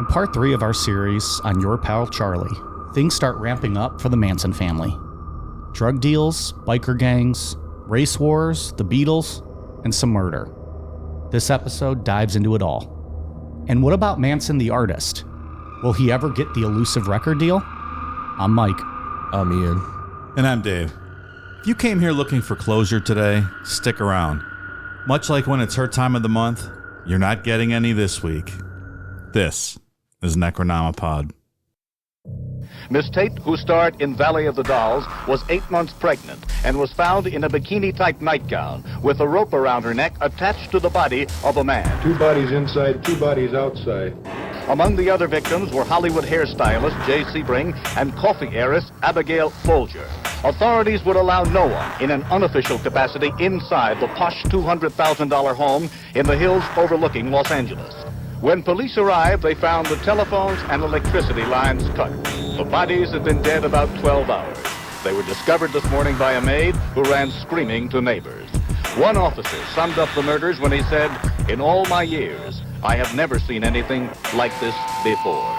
part 3 of our series on Your Pal Charlie, things start ramping up for the Manson family. Drug deals, biker gangs, race wars, the Beatles, and some murder. This episode dives into it all. And what about Manson the artist? Will he ever get the elusive record deal? I'm Mike. I'm Ian. And I'm Dave. If you came here looking for closure today, stick around. Much like when it's her time of the month, you're not getting any this week. This is Necronomipod. Miss Tate, who starred in Valley of the Dolls, was 8 months pregnant and was found in a bikini-type nightgown with a rope around her neck attached to the body of a man. 2 bodies inside, 2 bodies outside. Among the other victims were Hollywood hairstylist Jay Sebring and coffee heiress Abigail Folger. Authorities would allow no one in an unofficial capacity inside the posh $200,000 home in the hills overlooking Los Angeles. When police arrived, they found the telephones and electricity lines cut. The bodies had been dead about 12 hours. They were discovered this morning by a maid who ran screaming to neighbors. One officer summed up the murders when he said, "In all my years, I have never seen anything like this before."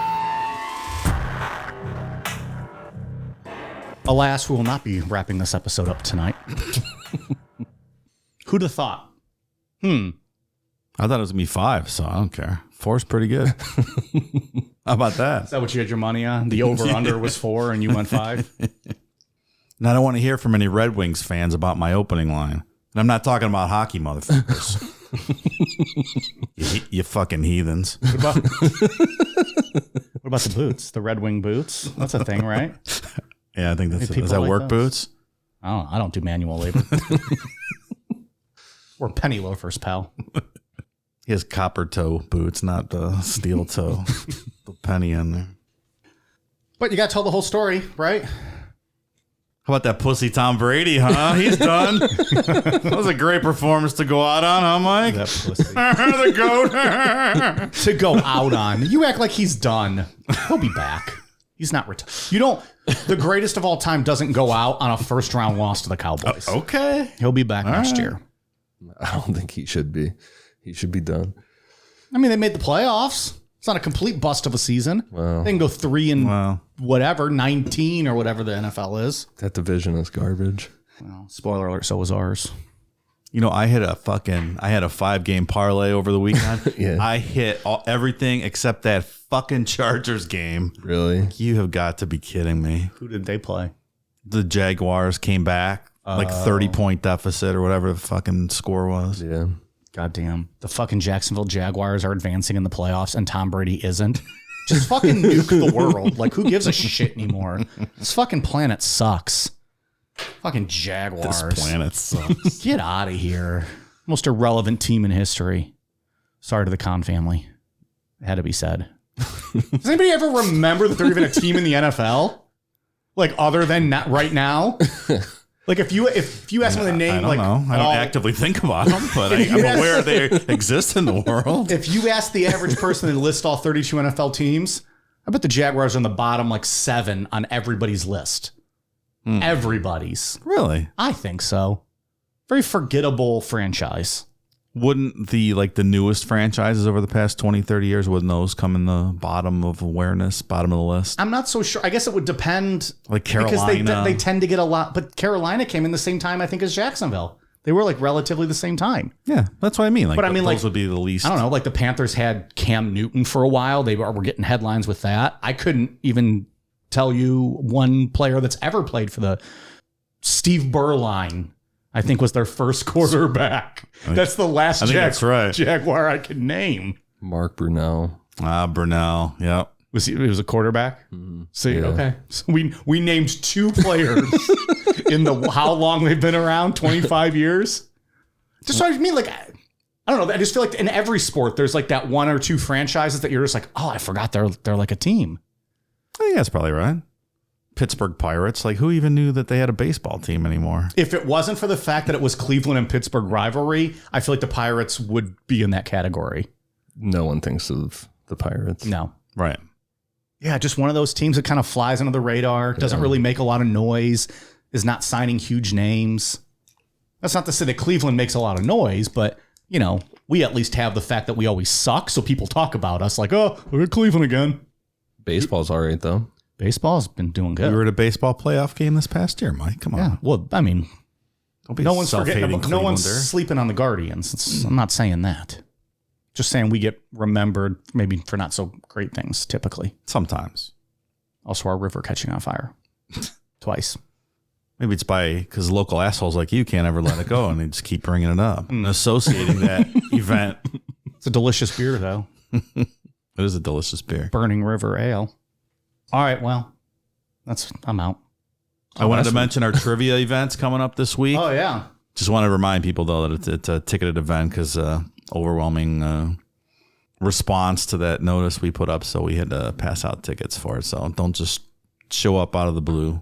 Alas, we will not be wrapping this episode up tonight. Who'd have thought? I thought it was going to be 5, so I don't care. 4's pretty good. How about that? Is that what you had your money on? The over-under was 4 and you went 5? Now, I don't want to hear from any Red Wings fans about my opening line. And I'm not talking about hockey, motherfuckers. you fucking heathens. What about the boots? The Red Wing boots? That's a thing, right? Yeah, I think that's People is that like work those? boots? I don't do manual labor. We're penny loafers, pal. He has copper toe boots, not the steel toe. The penny in there. But you got to tell the whole story, right? How about that pussy Tom Brady, huh? He's done. That was a great performance to go out on, huh, Mike? That pussy. The goat. To go out on. You act like he's done. He'll be back. He's not retired. The greatest of all time doesn't go out on a first-round loss to the Cowboys. Okay. He'll be back next year. I don't think he should be. He should be done. I mean, they made the playoffs. It's not a complete bust of a season. Wow. They can go 3 and whatever, 19 or whatever the NFL is. That division is garbage. Well, spoiler alert, so was ours. You know, I had a 5-game parlay over the weekend. Yeah. I hit everything except that fucking Chargers game. Really? You have got to be kidding me. Who did they play? The Jaguars came back, like 30-point deficit or whatever the fucking score was. Yeah. Goddamn. The fucking Jacksonville Jaguars are advancing in the playoffs and Tom Brady isn't. Just fucking nuke the world. Like, who gives a shit anymore? This fucking planet sucks. Fucking Jaguars. This planet sucks. Get out of here. Most irrelevant team in history. Sorry to the Khan family. It had to be said. Does anybody ever remember that they're even a team in the NFL? Like, other than not right now? Like, if you ask me the name, I don't know. I don't actively think about them, but I'm aware they exist in the world. If you ask the average person and list all 32 NFL teams, I bet the Jaguars are on the bottom like 7 on everybody's list. Everybody's. Really? I think so. Very forgettable franchise. Wouldn't the newest franchises over the past 20, 30 years, wouldn't those come in the bottom of awareness, bottom of the list? I'm not so sure. I guess it would depend. Like Carolina. Because they tend to get a lot. But Carolina came in the same time, I think, as Jacksonville. They were like relatively the same time. Yeah, that's what I mean. Like, but I mean, those would be the least. I don't know. Like the Panthers had Cam Newton for a while. They were getting headlines with that. I couldn't even tell you one player that's ever played for the Steve Berline. I think was their first quarterback. That's the last that's right. Jaguar I could name. Mark Brunell. Brunell. Yep. He was a quarterback? Mm-hmm. So, Yeah. okay. So we named 2 players in how long they've been around, 25 years. Just so I mean, like, I don't know. I just feel like in every sport, there's like that 1 or 2 franchises that you're just like, oh, I forgot they're like a team. I think that's probably right. Pittsburgh Pirates. Like, who even knew that they had a baseball team anymore? If it wasn't for the fact that it was Cleveland and Pittsburgh rivalry, I feel like the Pirates would be in that category. No one thinks of the Pirates. No. Right. Yeah, just one of those teams that kind of flies under the radar, doesn't really make a lot of noise, is not signing huge names. That's not to say that Cleveland makes a lot of noise, but, we at least have the fact that we always suck. So people talk about us like, oh, we're at Cleveland again. Baseball's all right, though. Baseball's been doing good. We were at a baseball playoff game this past year, Mike. Come on. Yeah. Well, I mean, Don't be no one's self-hating forgetting. No one's Clevelander. sleeping on the Guardians. I'm not saying that. Just saying we get remembered maybe for not so great things typically. Sometimes. Also, our river catching on fire twice. Maybe it's because local assholes like you can't ever let it go and they just keep bringing it up and associating that event. It's a delicious beer, though. It is a delicious beer. Burning River Ale. All right, well, I'm out. I wanted to mention our trivia events coming up this week. Oh, yeah. Just want to remind people, though, that it's a ticketed event because overwhelming response to that notice we put up, so we had to pass out tickets for it. So don't just show up out of the blue.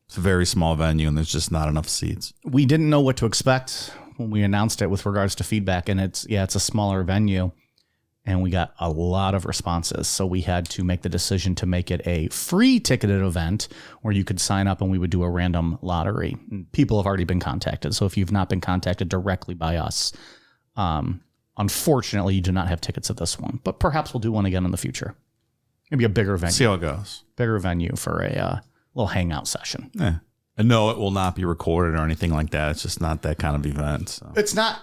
It's a very small venue, and there's just not enough seats. We didn't know what to expect when we announced it with regards to feedback, and it's a smaller venue, and we got a lot of responses. So we had to make the decision to make it a free ticketed event where you could sign up and we would do a random lottery. And people have already been contacted. So if you've not been contacted directly by us, unfortunately, you do not have tickets at this one, but perhaps we'll do one again in the future. Maybe a bigger venue. See how it goes. Bigger venue for a little hangout session. Yeah. And no, it will not be recorded or anything like that. It's just not that kind of event. So. It's not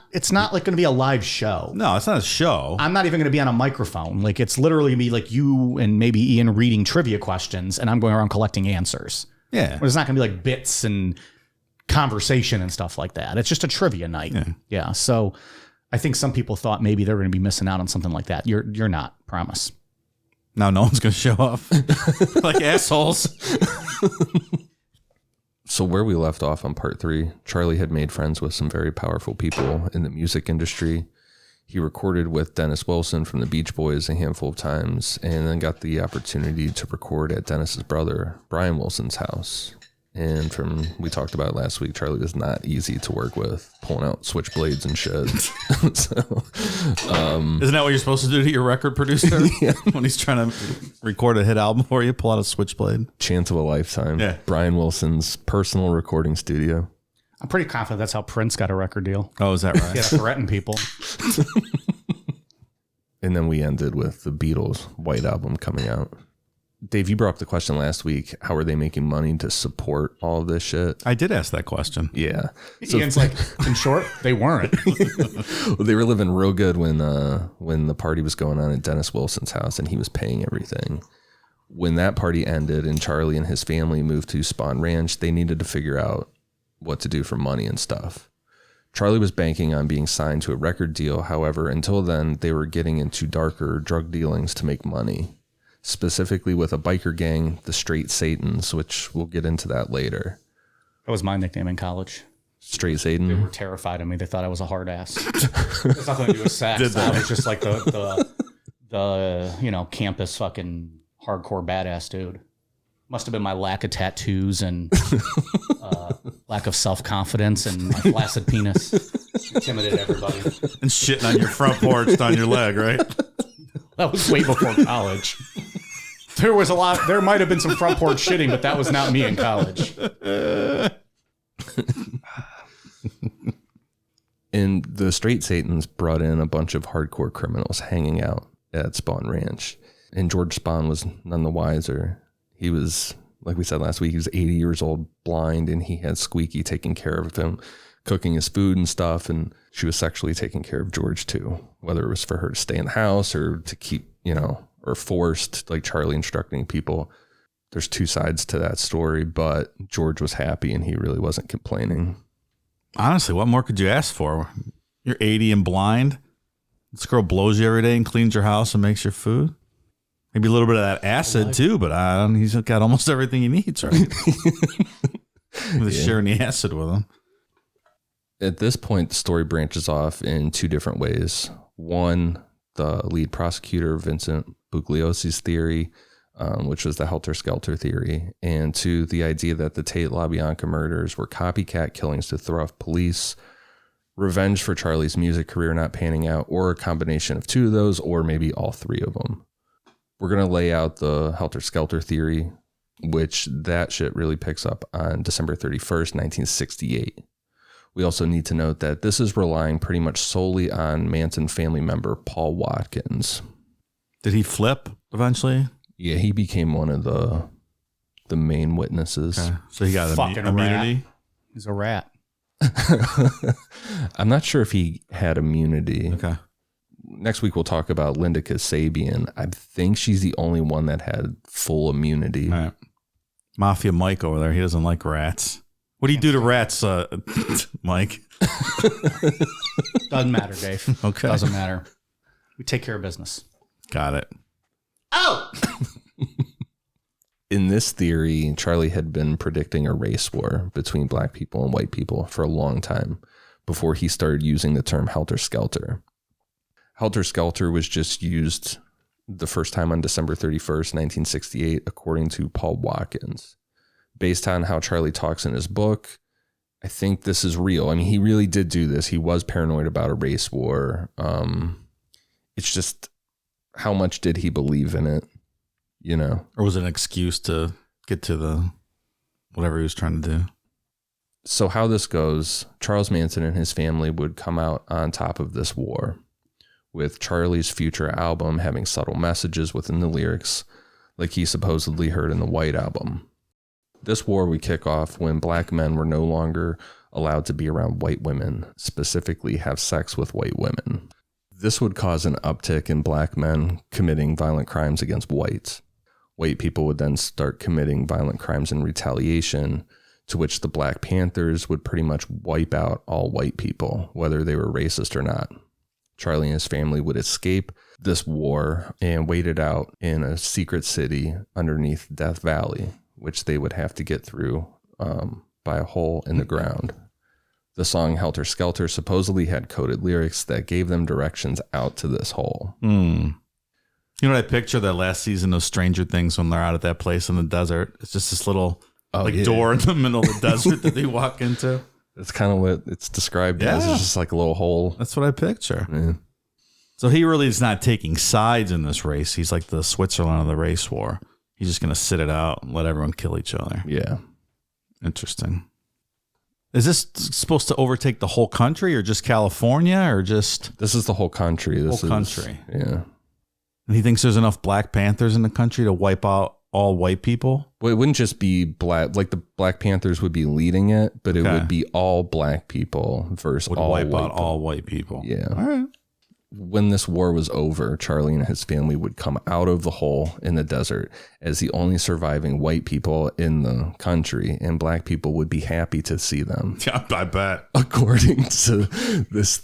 like going to be a live show. No, it's not a show. I'm not even going to be on a microphone. Like, it's literally going to be like you and maybe Ian reading trivia questions, and I'm going around collecting answers. Yeah. But it's not going to be like bits and conversation and stuff like that. It's just a trivia night. Yeah. So I think some people thought maybe they were going to be missing out on something like that. You're not, promise. Now no one's going to show up like assholes. So where we left off on part 3, Charlie had made friends with some very powerful people in the music industry. He recorded with Dennis Wilson from the Beach Boys a handful of times, and then got the opportunity to record at Dennis's brother, Brian Wilson's house. And from we talked about last week, Charlie was not easy to work with, pulling out switchblades and shit. So, isn't that what you're supposed to do to your record producer when he's trying to record a hit album for you? Pull out a switchblade. Chance of a lifetime. Yeah. Brian Wilson's personal recording studio. I'm pretty confident that's how Prince got a record deal. Oh, is that right? He had to threaten people. And then we ended with the Beatles' White Album coming out. Dave, you brought up the question last week. How are they making money to support all of this shit? I did ask that question. Yeah. So, Ian's like, in short, they weren't. well, they were living real good when the party was going on at Dennis Wilson's house and he was paying everything. When that party ended and Charlie and his family moved to Spawn Ranch, they needed to figure out what to do for money and stuff. Charlie was banking on being signed to a record deal. However, until then, they were getting into darker drug dealings to make money. Specifically with a biker gang, the Straight Satans, which we'll get into that later. That was my nickname in college. Straight They Satan. were terrified of me. They thought I was a hard ass. It's nothing to do with sex. I was just like the campus fucking hardcore badass dude. Must have been my lack of tattoos and lack of self-confidence and my flaccid penis. Intimidated everybody. And shitting on your front porch on your leg, right? That was way before college. There might have been some front porch shitting, but that was not me in college. And the Straight Satans brought in a bunch of hardcore criminals hanging out at Spawn Ranch. And George Spahn was none the wiser. He was, like we said last week, he was 80 years old, blind, and he had Squeaky taking care of him, cooking his food and stuff. And she was sexually taking care of George too, whether it was for her to stay in the house or to keep, or forced, like Charlie instructing people. There's two sides to that story, but George was happy and he really wasn't complaining. Honestly, what more could you ask for? You're 80 and blind. This girl blows you every day and cleans your house and makes your food. Maybe a little bit of that acid too, but he's got almost everything he needs, right? Sharing the acid with him. At this point, the story branches off in two different ways. One, the lead prosecutor, Vincent Bugliosi's theory, which was the helter-skelter theory, and two, the idea that the Tate LaBianca murders were copycat killings to throw off police, revenge for Charlie's music career not panning out, or a combination of two of those, or maybe all three of them. We're going to lay out the helter-skelter theory, which that shit really picks up on December 31st, 1968. We also need to note that this is relying pretty much solely on Manson family member Paul Watkins. Did he flip eventually? Yeah, he became one of the main witnesses. Okay. So he got Fucking immunity? rat. He's a rat. I'm not sure if he had immunity. Okay. Next week, we'll talk about Linda Kasabian. I think she's the only one that had full immunity. All right. Mafia Mike over there, he doesn't like rats. What do you do to rats, Mike? Doesn't matter, Dave. Okay. Doesn't matter. We take care of business. Got it. Oh! In this theory, Charlie had been predicting a race war between black people and white people for a long time before he started using the term helter-skelter. Helter-skelter was just used the first time on December 31st, 1968, according to Paul Watkins. Based on how Charlie talks in his book, I think this is real. I mean, he really did do this. He was paranoid about a race war. It's just, how much did he believe in it? You know? Or was it an excuse to get to the whatever he was trying to do? So how this goes, Charles Manson and his family would come out on top of this war, with Charlie's future album having subtle messages within the lyrics, like he supposedly heard in the White Album. This war would kick off when black men were no longer allowed to be around white women, specifically have sex with white women. This would cause an uptick in black men committing violent crimes against whites. White people would then start committing violent crimes in retaliation, to which the Black Panthers would pretty much wipe out all white people, whether they were racist or not. Charlie and his family would escape this war and wait it out in a secret city underneath Death Valley, which they would have to get through by a hole in the ground. The song Helter Skelter supposedly had coded lyrics that gave them directions out to this hole. You know what I picture that last season of Stranger Things when they're out at that place in the desert? It's just this little door in the middle of the desert that they walk into. That's kind of what it's described as. It's just like a little hole. That's what I picture. Yeah. So he really is not taking sides in this race. He's like the Switzerland of the race war. He's just going to sit it out and let everyone kill each other. Yeah. Interesting. Is this supposed to overtake the whole country or just California or just... This is the whole country. Whole country. Yeah. And he thinks there's enough Black Panthers in the country to wipe out all white people? Well, it wouldn't just be black. Like the Black Panthers would be leading it, but it would be all black people versus all white people. All white people. Yeah. All right. When this war was over, Charlie and his family would come out of the hole in the desert as the only surviving white people in the country, and black people would be happy to see them. Yeah, I bet. According to this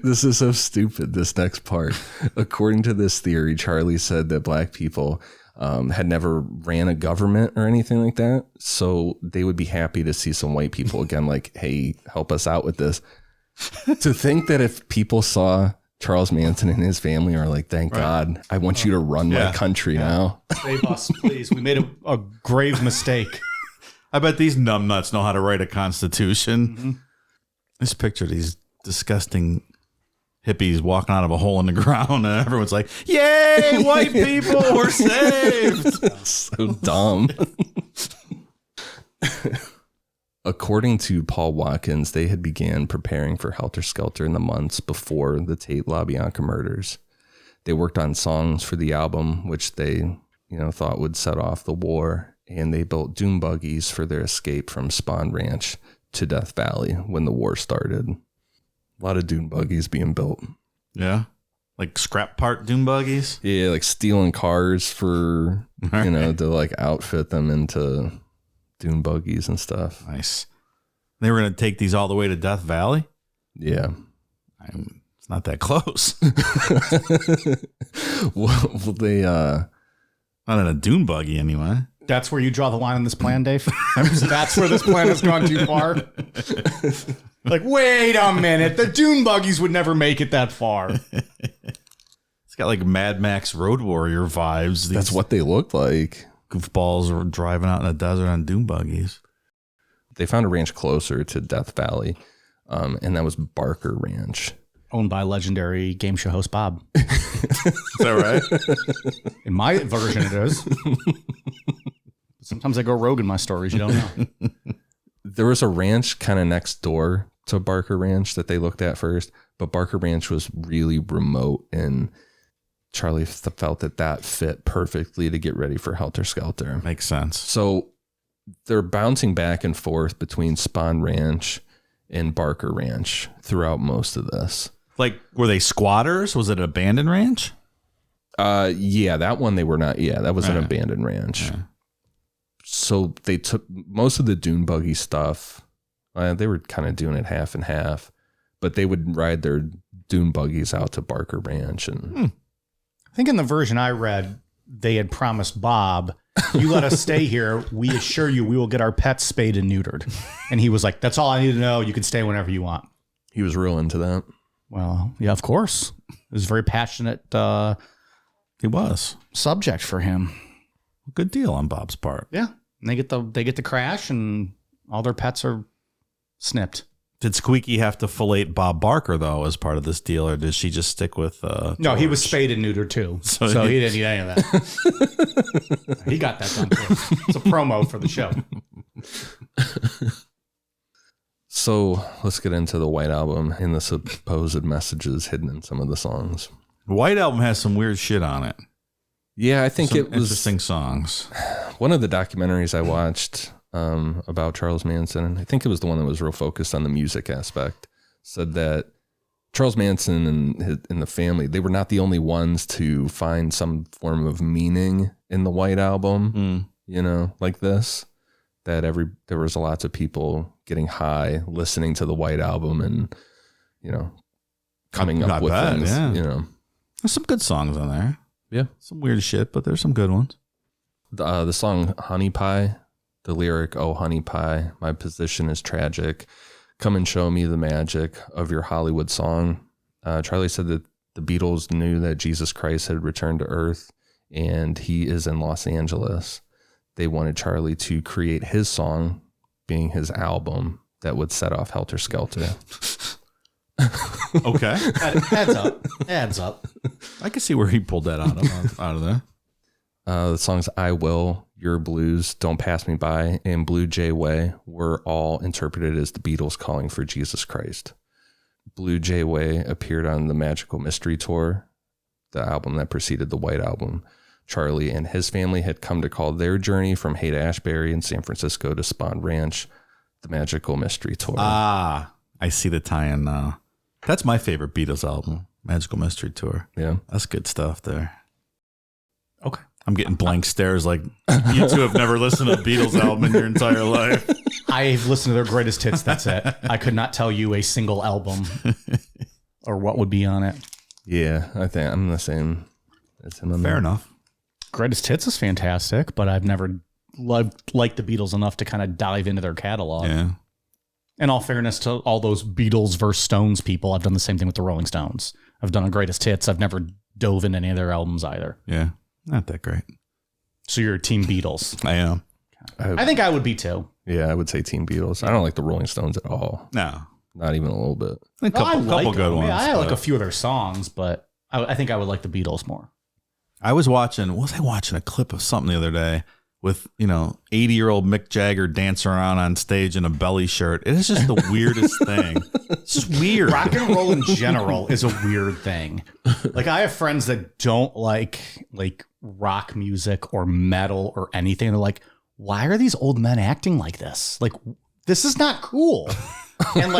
this is so stupid, this next part. According to this theory, Charlie said that black people had never ran a government or anything like that, so they would be happy to see some white people again, like, hey, help us out with this. To think that if people saw Charles Manson and his family are like, thank God, I want you to run my country now. Save us, please. We made a grave mistake. I bet these numbnuts know how to write a constitution. Mm-hmm. Just picture these disgusting hippies walking out of a hole in the ground and everyone's like, yay, white people, we're saved. So dumb. According to Paul Watkins, they had began preparing for Helter Skelter in the months before the Tate LaBianca murders. They worked on songs for the album, which they, thought would set off the war, and they built dune buggies for their escape from Spawn Ranch to Death Valley when the war started. A lot of dune buggies being built. Yeah. Like scrap part dune buggies? Yeah, like stealing cars for, to like outfit them into dune buggies and stuff. Nice. They were going to take these all the way to Death Valley? Yeah. It's not that close. Well, they not in a dune buggy anyway. That's where you draw the line on this plan, Dave? That's where this plan has gone too far? Like, wait a minute. The dune buggies would never make it that far. It's got like Mad Max Road Warrior vibes. That's what they look like. Goofballs were driving out in the desert on dune buggies. They found a ranch closer to Death Valley, and that was Barker Ranch. Owned by legendary game show host Bob. Is that right? In my version, it is. Sometimes I go rogue in my stories. You don't know. There was a ranch kind of next door to Barker Ranch that they looked at first, but Barker Ranch was really remote, and Charlie felt that fit perfectly to get ready for Helter Skelter. Makes sense. So they're bouncing back and forth between Spawn Ranch and Barker Ranch throughout most of this. Like, were they squatters? Was it an abandoned ranch? Yeah, that one they were not. Yeah, that was an abandoned ranch. Yeah. So they took most of the dune buggy stuff. They were kind of doing it half and half, but they would ride their dune buggies out to Barker Ranch. And I think in the version I read, they had promised Bob, you let us stay here. We assure you we will get our pets spayed and neutered. And he was like, that's all I need to know. You can stay whenever you want. he was real into that. Well, yeah, of course. It was a very passionate He was. subject for him. Good deal on Bob's part. Yeah. And they get the crash and all their pets are snipped. Did Squeaky have to fillet Bob Barker, though, as part of this deal, or did she just stick with No, he George? was spayed and neutered, too. So So he didn't need any of that. He got that done, too. It's a promo for the show. So let's get into the White Album and the supposed messages hidden in some of the songs. The White Album has some weird shit on it. Yeah, I think Some it was interesting songs. one of the documentaries I watched about Charles Manson, and I think it was the one that was real focused on the music aspect, said that Charles Manson and the family, they were not the only ones to find some form of meaning in the White Album, you know, like this, that there was lots of people getting high, listening to the White Album and, you know, coming up with things, you know. There's some good songs on there. Yeah. Some weird shit, but there's some good ones. The song Honey Pie, the lyric, "Oh, honey pie, my position is tragic. Come and show me the magic of your Hollywood song." Charlie said that the Beatles knew that Jesus Christ had returned to Earth and he is in Los Angeles. They wanted Charlie to create his song, being his album, that would set off Helter Skelter. Okay. Adds up. I can see where he pulled that out of there. The songs I Will, Your Blues, Don't Pass Me By, and Blue Jay Way were all interpreted as the Beatles calling for Jesus Christ. Blue Jay Way appeared on the Magical Mystery Tour, the album that preceded the White Album. Charlie and his family had come to call their journey from Haight-Ashbury in San Francisco to Spawn Ranch the Magical Mystery Tour. Ah, I see the tie-in now. That's my favorite Beatles album, Magical Mystery Tour. Yeah. That's good stuff there. Okay. I'm getting blank stares like you two have never listened to a Beatles album in your entire life. I've listened to their greatest hits. That's it. I could not tell you a single album or what would be on it. Yeah, I think I'm the same as him. Fair enough. Greatest hits is fantastic, but I've never liked the Beatles enough to kind of dive into their catalog. Yeah. In all fairness to all those Beatles versus Stones people, I've done the same thing with the Rolling Stones. I've done a greatest hits. I've never dove into any of their albums either. Yeah. Not that great. So you're Team Beatles. I am. I think I would be too. Yeah, I would say Team Beatles. I don't like the Rolling Stones at all. No. Not even a little bit. A couple good them. ones. Yeah, I like but- a few of their songs, but I think I would like the Beatles more. I was watching a clip of something the other day with, 80-year-old Mick Jagger dancing around on stage in a belly shirt. It is just the weirdest thing. It's just weird. Rock and roll in general is a weird thing. Like I have friends that don't like rock music or metal or anything. They're like, why are these old men acting like this? Like, this is not cool. And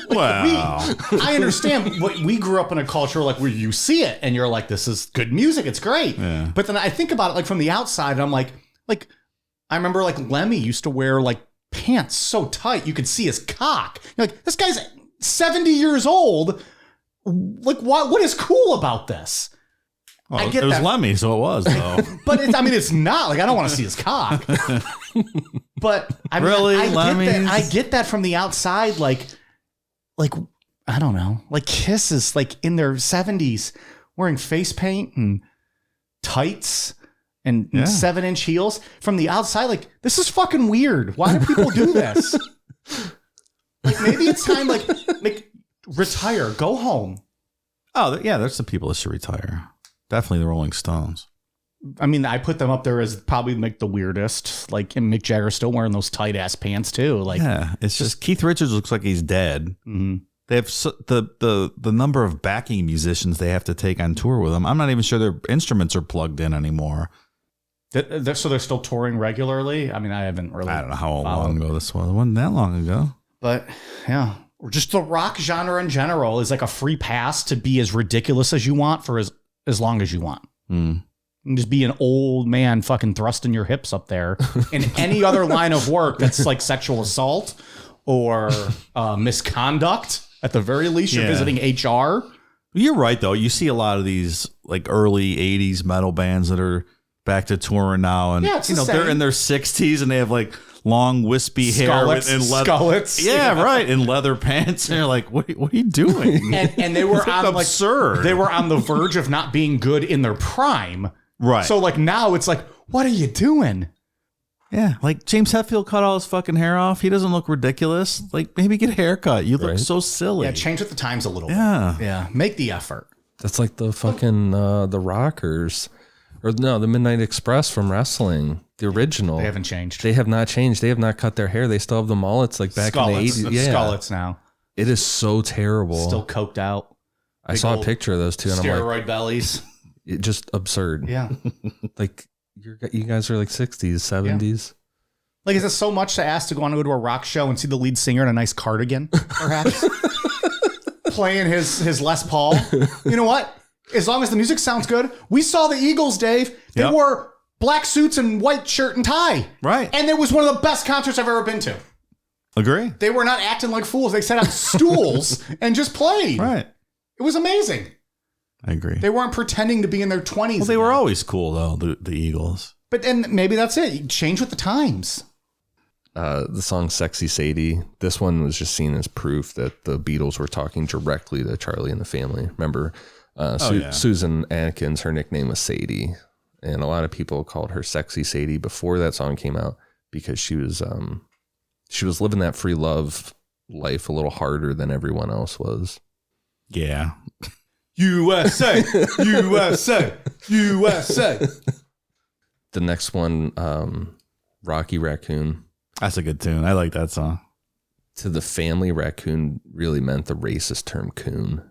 Wow. I understand. We grew up in a culture where you see it and you're like, this is good music. It's great. Yeah. But then I think about it from the outside and I'm like, I remember Lemmy used to wear pants so tight you could see his cock. You're like, this guy's 70 years old. What is cool about this? Well, I get it was that. Lemmy, so it was, though. But it's not. I don't want to see his cock. But I mean, Really? I get that from the outside. I don't know. Kiss is in their 70s wearing face paint and tights and 7-inch heels. From the outside, this is fucking weird. Why do people do this? Maybe it's time, retire, go home. Oh, yeah, there's some people that should retire. Definitely the Rolling Stones. I mean, I put them up there as probably like the weirdest. Like, and Mick Jagger's still wearing those tight ass pants too. Like, yeah, it's just Keith Richards looks like he's dead. Mm-hmm. They have the number of backing musicians they have to take on tour with them. I'm not even sure their instruments are plugged in anymore. So they're still touring regularly. I mean, I haven't really. I don't know how long ago this was. It wasn't that long ago. But yeah, just the rock genre in general is like a free pass to be as ridiculous as you want for as long as you want. Mm. You can just be an old man fucking thrusting your hips up there. In any other line of work that's like sexual assault or misconduct, at the very least, you're visiting HR. You're right, though. You see a lot of these like early 80s metal bands that are back to touring now. And yeah, it's they're in their 60s and they have like long wispy hair and leather. Skullets. Yeah, right. And leather pants. And you're like, what are you doing? And they were on absurd. They were on the verge of not being good in their prime. Right. So like now it's like, what are you doing? Yeah, like James Hetfield cut all his fucking hair off. He doesn't look ridiculous. Like maybe get a haircut. You look so silly. Yeah, change with the times a little bit. Yeah, make the effort. That's like the fucking the Rockers, or no, the Midnight Express from wrestling, the original. They haven't changed. They have not changed. They have not cut their hair. They still have the mullets like back in the 80s. Yeah, skullets now. It is so terrible. Still coked out. I saw a picture of those two, and I'm like, steroid bellies. It just absurd. Yeah, like. You guys are like 60s, 70s. Yeah. Like, is it so much to ask to go to a rock show and see the lead singer in a nice cardigan, perhaps? Playing his Les Paul? You know what? As long as the music sounds good. We saw the Eagles, Dave. They wore black suits and white shirt and tie. Right. And it was one of the best concerts I've ever been to. Agree. They were not acting like fools. They sat on stools and just played. Right. It was amazing. I agree. They weren't pretending to be in their 20s. Well, they were always cool, though, the Eagles. But then maybe that's it. You change with the times. The song Sexy Sadie, this one was just seen as proof that the Beatles were talking directly to Charlie and the Family. Remember, Susan Atkins, her nickname was Sadie. And a lot of people called her Sexy Sadie before that song came out because she was living that free love life a little harder than everyone else was. Yeah. USA, USA, USA. The next one, Rocky Raccoon. That's a good tune. I like that song. To the Family, raccoon really meant the racist term coon.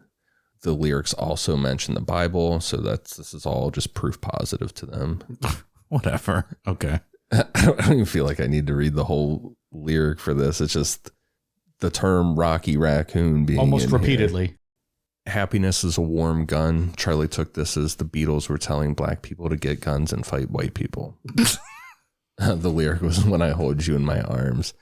The lyrics also mention the Bible, so this is all just proof positive to them. Whatever. Okay. I don't even feel like I need to read the whole lyric for this. It's just the term Rocky Raccoon being almost repeatedly. Here. Happiness is a warm gun. Charlie took this as the Beatles were telling black people to get guns and fight white people. The lyric was, when I hold you in my arms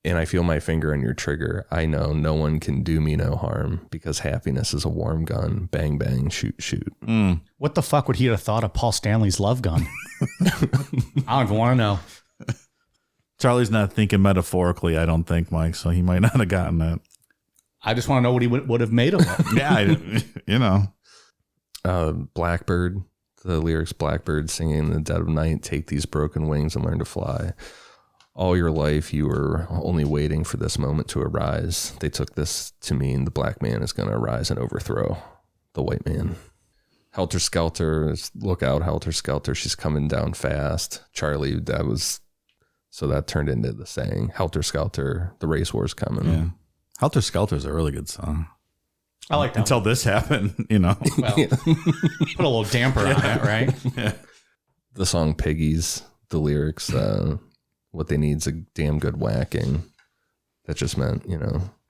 and I feel my finger on your trigger, I know no one can do me no harm because happiness is a warm gun. Bang, bang, shoot, shoot. Mm. What the fuck would he have thought of Paul Stanley's love gun? I don't even want to know. Charlie's not thinking metaphorically, I don't think, Mike, so he might not have gotten that. I just want to know what he would have made of it. Yeah, Blackbird, the lyrics, Blackbird singing in the dead of night, take these broken wings and learn to fly. All your life, you were only waiting for this moment to arise. They took this to mean the black man is going to arise and overthrow the white man. Helter Skelter, look out, Helter Skelter, she's coming down fast. Charlie, so that turned into the saying, Helter Skelter, the race war's coming. Yeah. Helter Skelter is a really good song. I like that. Until this happened, Well, put a little damper on it, right? Yeah. The song Piggies, the lyrics, what they need is a damn good whacking. That just meant,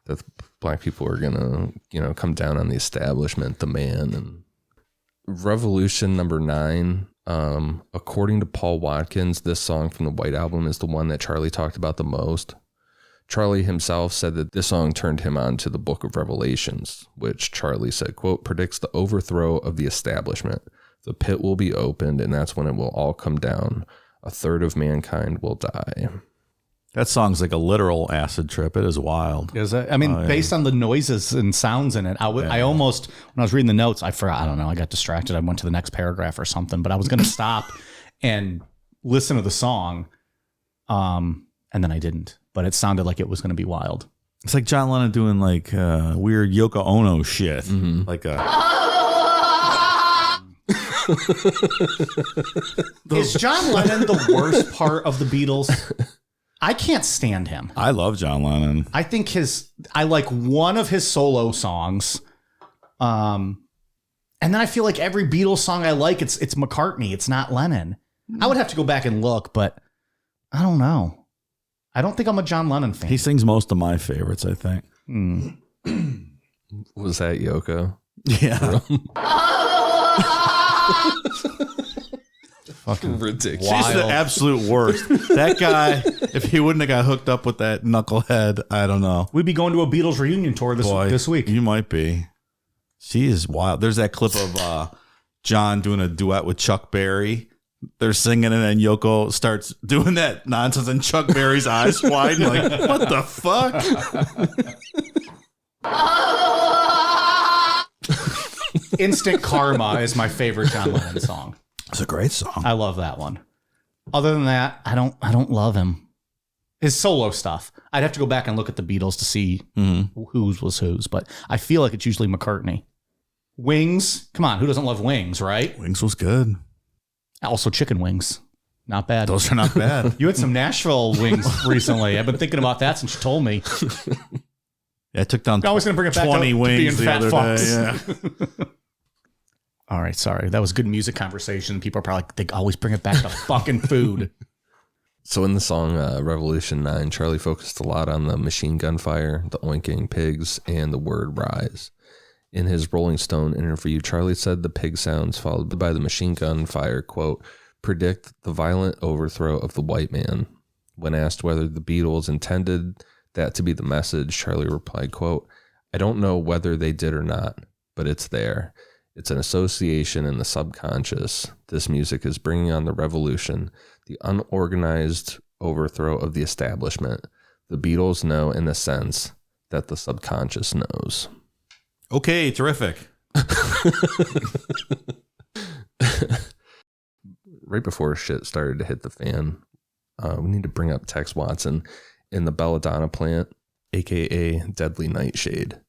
that black people are going to, come down on the establishment, the man. And Revolution number 9, according to Paul Watkins, this song from the White Album is the one that Charlie talked about the most. Charlie himself said that this song turned him on to the Book of Revelations, which Charlie said, quote, predicts the overthrow of the establishment. The pit will be opened, and that's when it will all come down. A third of mankind will die. That song's like a literal acid trip. It is wild. Is it? I mean, based on the noises and sounds in it, I almost, when I was reading the notes, I forgot, I don't know, I got distracted. I went to the next paragraph or something, but I was going to stop and listen to the song, and then I didn't. But it sounded like it was going to be wild. It's like John Lennon doing like weird Yoko Ono shit. Mm-hmm. Like Is John Lennon the worst part of the Beatles? I can't stand him. I love John Lennon. I think I like one of his solo songs. And then I feel like every Beatles song I like, it's McCartney. It's not Lennon. I would have to go back and look, but I don't know. I don't think I'm a John Lennon fan. He sings most of my favorites, I think. Was that Yoko? Yeah. Fucking ridiculous. She's the absolute worst. That guy, if he wouldn't have got hooked up with that knucklehead, I don't know. We'd be going to a Beatles reunion tour this week. You might be. She is wild. There's that clip of John doing a duet with Chuck Berry. They're singing and then Yoko starts doing that nonsense and Chuck Berry's eyes wide. Like, what the fuck? Instant Karma is my favorite John Lennon song. It's a great song. I love that one. Other than that, I don't love him. His solo stuff. I'd have to go back and look at the Beatles to see whose was whose, but I feel like it's usually McCartney. Wings. Come on, who doesn't love Wings, right? Wings was good. Also chicken wings. Not bad. Those are not bad. You had some Nashville wings recently. I've been thinking about that since you told me. Yeah, I took down I was going to bring it back 20 to wings being the fat other fucks. day. Yeah. All right, sorry. That was good music conversation. People are probably like, they always bring it back to fucking food. So in the song Revolution 9, Charlie focused a lot on the machine gun fire, the oinking pigs, and the word rise. In his Rolling Stone interview, Charlie said the pig sounds followed by the machine gun fire, quote, predict the violent overthrow of the white man. When asked whether the Beatles intended that to be the message, Charlie replied, quote, I don't know whether they did or not, but it's there. It's an association in the subconscious. This music is bringing on the revolution, the unorganized overthrow of the establishment. The Beatles know in the sense that the subconscious knows. Okay, terrific. Right before shit started to hit the fan, we need to bring up Tex Watson in the belladonna plant, aka deadly nightshade.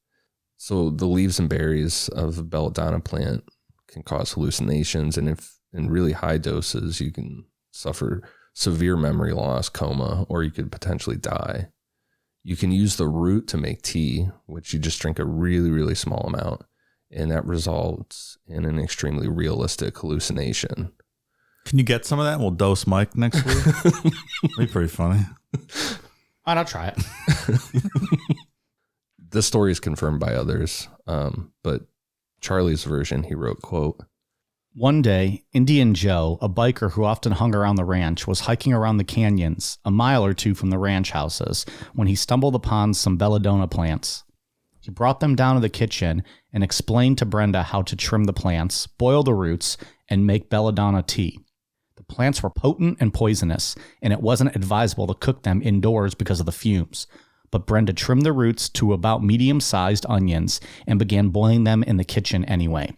So the leaves and berries of the belladonna plant can cause hallucinations, and if in really high doses, you can suffer severe memory loss, coma, or you could potentially die. You can use the root to make tea, which you just drink a really, really small amount, and that results in an extremely realistic hallucination. Can you get some of that and we'll dose Mike next week? That'd be pretty funny. I'll try it. This story is confirmed by others, but Charlie's version, he wrote, quote, one day, Indian Joe, a biker who often hung around the ranch, was hiking around the canyons a mile or two from the ranch houses when he stumbled upon some belladonna plants. He brought them down to the kitchen and explained to Brenda how to trim the plants, boil the roots, and make belladonna tea. The plants were potent and poisonous, and it wasn't advisable to cook them indoors because of the fumes. But Brenda trimmed the roots to about medium-sized onions and began boiling them in the kitchen anyway.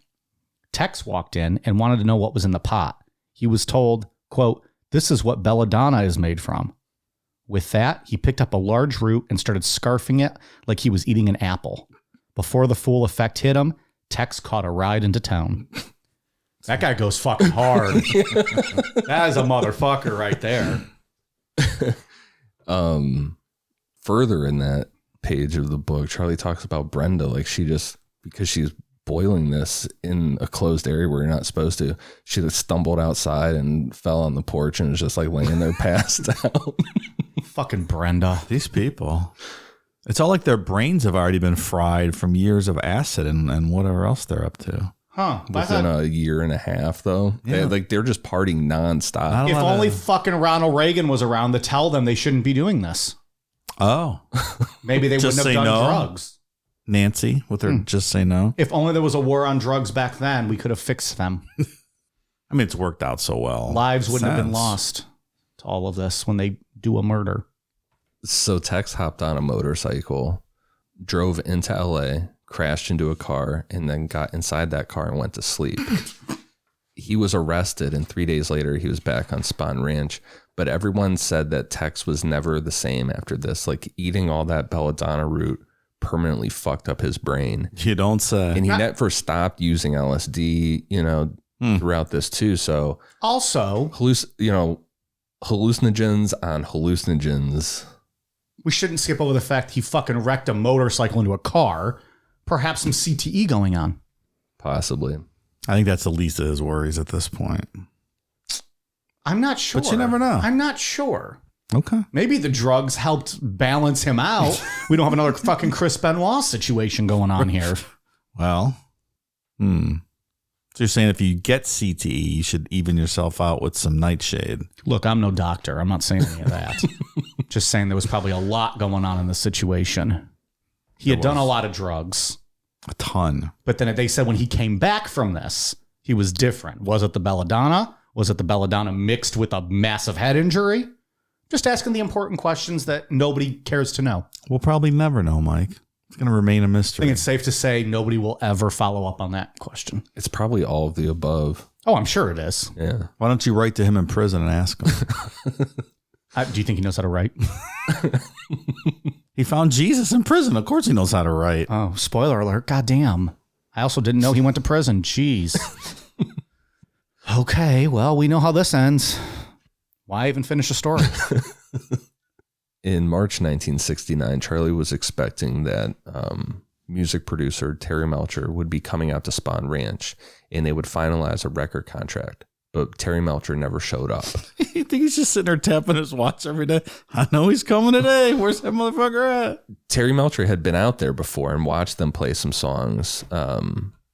Tex walked in and wanted to know what was in the pot. He was told, quote, this is what belladonna is made from. With that, he picked up a large root and started scarfing it like he was eating an apple. Before the full effect hit him, Tex caught a ride into town. That guy goes fucking hard. That is a motherfucker right there. Further in that page of the book, Charlie talks about Brenda, like because she's boiling this in a closed area where you're not supposed to, she just stumbled outside and fell on the porch and was just like laying there passed out. Fucking Brenda. These people. It's all like their brains have already been fried from years of acid and whatever else they're up to. Huh. Within a year and a half, though. Yeah. They're just partying nonstop. If only fucking Ronald Reagan was around to tell them they shouldn't be doing this. Oh. Maybe they Just wouldn't have say done no? drugs. Nancy with her just say no. If only there was a war on drugs back then, we could have fixed them. I mean, it's worked out so well. Lives wouldn't have been Sense. lost to all of this when they do a murder. So Tex hopped on a motorcycle, drove into LA, crashed into a car, and then got inside that car and went to sleep. He was arrested, and 3 days later, he was back on Spahn Ranch. But everyone said that Tex was never the same after this. Like, eating all that belladonna root permanently fucked up his brain. You don't say. And he never stopped using LSD. You know, throughout this too. So Also, hallucinogens on hallucinogens. we shouldn't skip over the fact he fucking wrecked a motorcycle into a car. Perhaps some CTE going on. Possibly. I think that's the least of his worries at this point. I'm not sure. But you never know. I'm not sure. Okay. Maybe the drugs helped balance him out. We don't have another fucking Chris Benoit situation going on here. Well, So you're saying if you get CTE, you should even yourself out with some nightshade. Look, I'm no doctor. I'm not saying any of that. Just saying there was probably a lot going on in the situation. He had done a lot of drugs. A ton. But then they said when he came back from this, he was different. Was it the belladonna? Was it the belladonna mixed with a massive head injury? Just asking the important questions that nobody cares to know. We'll probably never know, Mike. It's going to remain a I mystery. think it's safe to say nobody will ever follow up on that question. It's probably all of the above. Oh, I'm sure it is. Yeah. Why don't you write to him in prison and ask him? Do you think he knows how to write? He found Jesus in prison. Of course he knows how to write. Oh, spoiler alert. Goddamn. I also didn't know he went to prison. Jeez. Okay, well, we know how this ends. Why even finish the story? In March 1969, Charlie was expecting that music producer Terry Melcher would be coming out to Spawn Ranch and they would finalize a record contract. But Terry Melcher never showed up. You think he's just sitting there tapping his watch every day? I know he's coming today. Where's that motherfucker at? Terry Melcher had been out there before and watched them play some songs.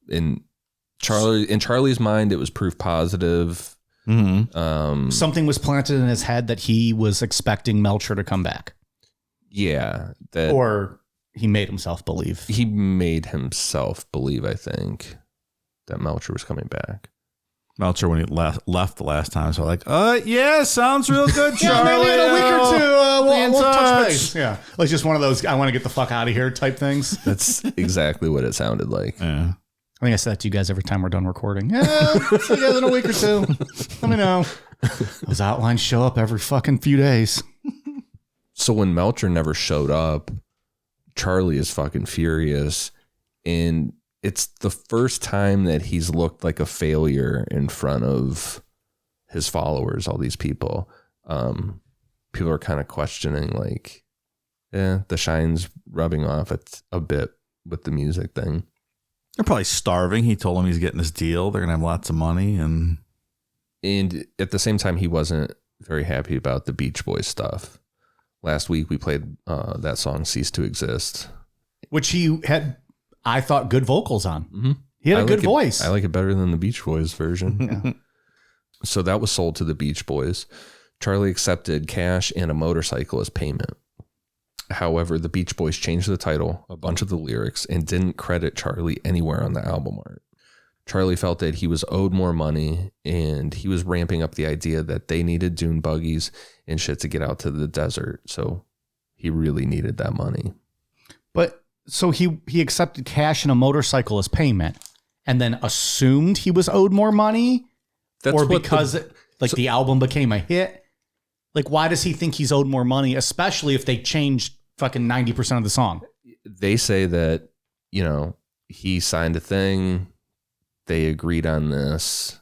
In Charlie's mind, it was proof positive. Mm-hmm. Something was planted in his head that he was expecting Melcher to come back. Yeah. Or he made himself believe. He made himself believe, I think, that Melcher was coming back. Melcher, when he left the last time, so like, yeah, sounds real good, Charlie. Yeah, maybe in a week or two, we'll touch touch. base. Yeah, like just one of those I want to get the fuck out of here type things. That's exactly what it sounded like. Yeah. I think I said that to you guys every time we're done recording. Yeah, see you guys in a week or two. Let me know. Those outlines show up every fucking few days. So when Melcher never showed up, Charlie is fucking furious. And it's the first time that he's looked like a failure in front of his followers, all these people. People are kind of questioning, like, the shine's rubbing off a bit with the music thing. They're probably starving. He told them he's getting his deal. They're going to have lots of money. And at the same time, he wasn't very happy about the Beach Boys stuff. Last week, we played that song, Cease to Exist. Which he had, I thought, good vocals on. Mm-hmm. He had a good voice. I like it better than the Beach Boys version. Yeah. So that was sold to the Beach Boys. Charlie accepted cash and a motorcycle as payment. However, the Beach Boys changed the title, a bunch of the lyrics, and didn't credit Charlie anywhere on the album art. Charlie felt that he was owed more money, and he was ramping up the idea that they needed dune buggies and shit to get out to the desert. So he really needed that money. But so he accepted cash and a motorcycle as payment and then assumed he was owed more money? That's or what because the album became a hit? Like, why does he think he's owed more money, especially if they changed fucking 90% of the song? They say that, he signed a thing. They agreed on this.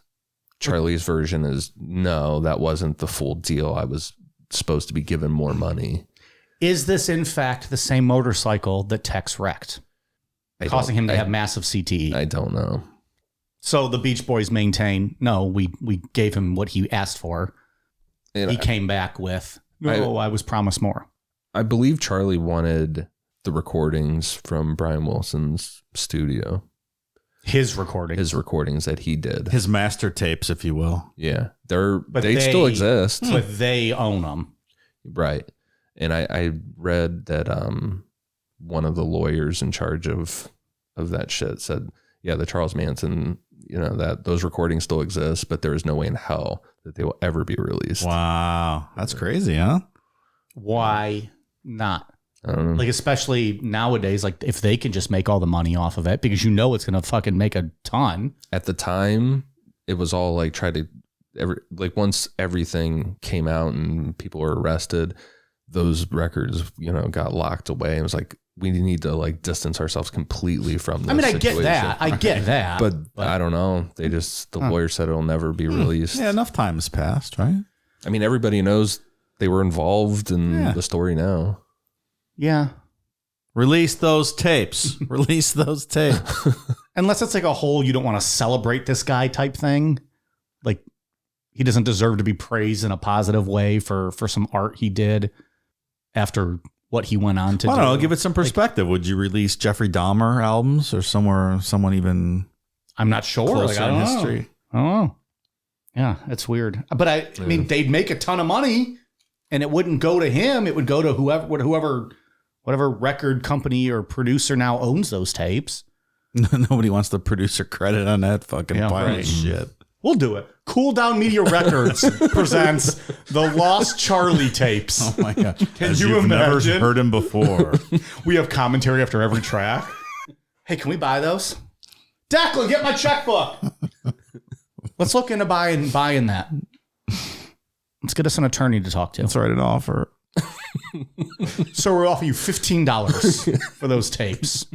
Charlie's version is, no, that wasn't the full deal. I was supposed to be given more money. Is this, in fact, the same motorcycle that Tex wrecked, causing him to have massive CTE? I don't know. So the Beach Boys maintain, no, we gave him what he asked for. And he came back with, I was promised more. I believe Charlie wanted the recordings from Brian Wilson's studio. His recordings that he did. His master tapes, if you will. Yeah. They still exist. But they own them. Right. And I read that one of the lawyers in charge of that shit said, yeah, the Charles Manson, that those recordings still exist, but there is no way in hell that they will ever be released. Wow. That's crazy, huh? Why not? I don't know. Like, especially nowadays, like if they can just make all the money off of it, because it's going to fucking make a ton. At the time, it was all like once everything came out and people were arrested, those records, got locked away. It was like we need to like distance ourselves completely from this I mean, I situation. get that. But I don't know. The lawyer said it'll never be released. Yeah, enough time has passed, right? I mean, everybody knows they were involved in the story now. Yeah. Release those tapes. Release those tapes. Unless it's like a whole, you don't want to celebrate this guy type thing. Like, he doesn't deserve to be praised in a positive way for some art he did after what he went on to do. I don't know. Give it some perspective. Would you release Jeffrey Dahmer albums or someone even I'm not sure. closer I in don't history? know. I don't know. Yeah, it's weird. But I mean, they'd make a ton of money and it wouldn't go to him. It would go to whatever record company or producer now owns those tapes. Nobody wants the producer credit on that fucking pile of shit. We'll do it. Cool Down Media Records presents the Lost Charlie tapes. Oh my God. Can you imagine? Never heard him before. We have commentary after every track. Hey, can we buy those? Declan, get my checkbook. Let's look into buying that. Let's get us an attorney to talk to. Let's write an offer. So we're offering you $15 for those tapes.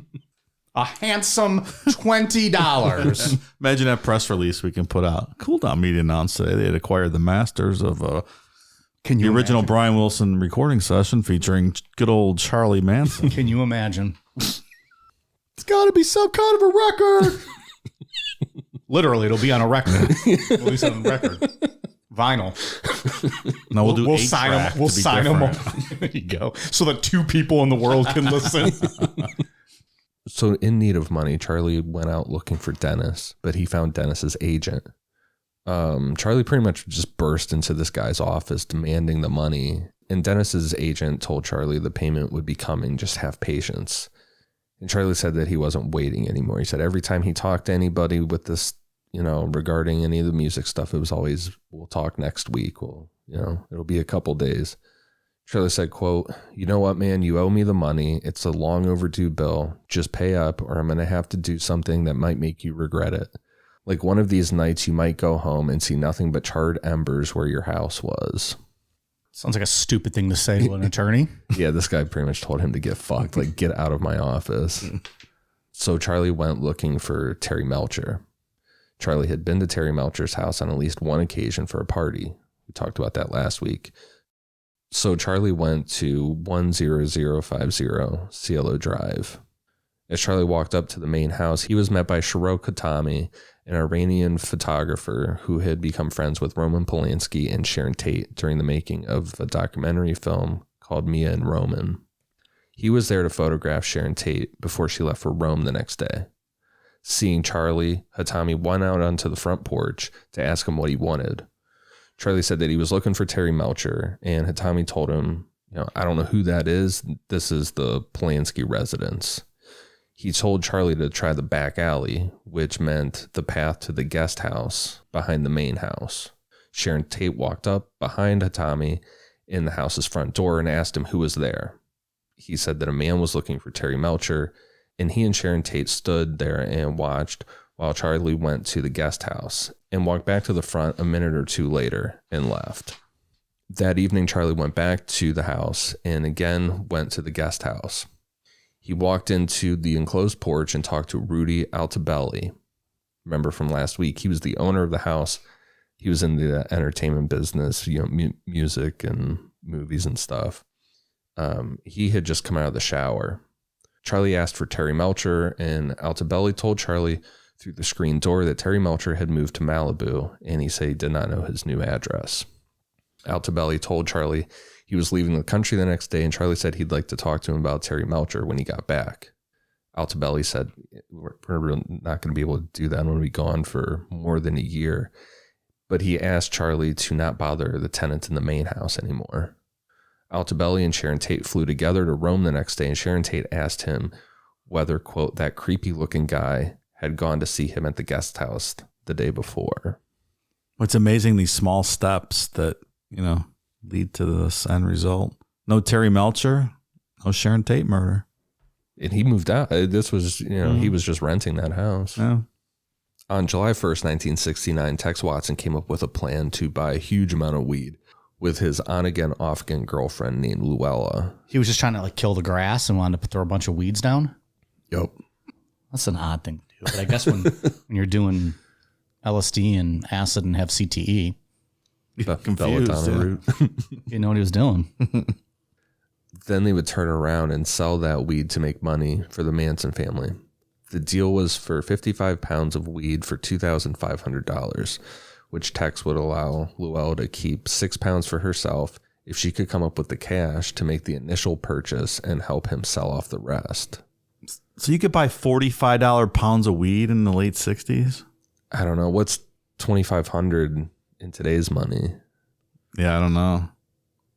A handsome $20. Imagine that press release we can put out. Cool Down Media announced today they had acquired the masters of the original Brian Wilson recording session featuring good old Charlie Manson. Can you imagine? It's got to be some kind of a record. Literally, it'll be on a record. It'll be on a record. Vinyl. No, we'll sign them. We'll sign them. There you go. So that two people in the world can listen. So in need of money, Charlie went out looking for Dennis, but he found Dennis's agent. Charlie pretty much just burst into this guy's office demanding the money. And Dennis's agent told Charlie the payment would be coming, just have patience. And Charlie said that he wasn't waiting anymore. He said every time he talked to anybody with this, regarding any of the music stuff, it was always, we'll talk next week. It'll be a couple days. Charlie said, quote, "You know what, man, you owe me the money. It's a long overdue bill. Just pay up or I'm going to have to do something that might make you regret it. Like one of these nights you might go home and see nothing but charred embers where your house was." Sounds like a stupid thing to say to an attorney. Yeah, this guy pretty much told him to get fucked, like get out of my office. So Charlie went looking for Terry Melcher. Charlie had been to Terry Melcher's house on at least one occasion for a party. We talked about that last week. So Charlie went to 10050 Cielo Drive. As Charlie walked up to the main house, he was met by Shiro Katami, an Iranian photographer who had become friends with Roman Polanski and Sharon Tate during the making of a documentary film called Mia and Roman. He was there to photograph Sharon Tate before she left for Rome the next day. Seeing Charlie, Hatami went out onto the front porch to ask him what he wanted. Charlie said that he was looking for Terry Melcher, and Hatami told him, "I don't know who that is. This is the Polanski residence." He told Charlie to try the back alley, which meant the path to the guest house behind the main house. Sharon Tate walked up behind Hatami in the house's front door and asked him who was there. He said that a man was looking for Terry Melcher, and he and Sharon Tate stood there and watched while Charlie went to the guest house and walked back to the front a minute or two later and left. That evening, Charlie went back to the house and again went to the guest house. He walked into the enclosed porch and talked to Rudy Altobelli. Remember from last week, he was the owner of the house. He was in the entertainment business, music and movies and stuff. He had just come out of the shower. Charlie asked for Terry Melcher, and Altobelli told Charlie through the screen door that Terry Melcher had moved to Malibu, and he said he did not know his new address. Altobelli told Charlie he was leaving the country the next day, and Charlie said he'd like to talk to him about Terry Melcher when he got back. Altobelli said, "We're not going to be able to do that. I'm going to be gone for more than a year." But he asked Charlie to not bother the tenants in the main house anymore. Altobelli and Sharon Tate flew together to Rome the next day, and Sharon Tate asked him whether, quote, that creepy-looking guy had gone to see him at the guest house the day before. It's amazing, these small steps that, lead to this end result. No Terry Melcher, no Sharon Tate murder. And he moved out. This was, he was just renting that house. Yeah. On July 1st, 1969, Tex Watson came up with a plan to buy a huge amount of weed. with his on-again, off-again girlfriend named Luella. He was just trying to like kill the grass and wanted to throw a bunch of weeds down. Yep. That's an odd thing to do. But I guess when you're doing LSD and acid and have CTE, Confused. Root. you know what he was doing. Then they would turn around and sell that weed to make money for the Manson family. The deal was for 55 pounds of weed for $2,500, which Tex would allow Luella to keep 6 pounds for herself if she could come up with the cash to make the initial purchase and help him sell off the rest. So you could buy $45 pounds of weed in the late 60s? I don't know. What's $2,500 in today's money? Yeah, I don't know.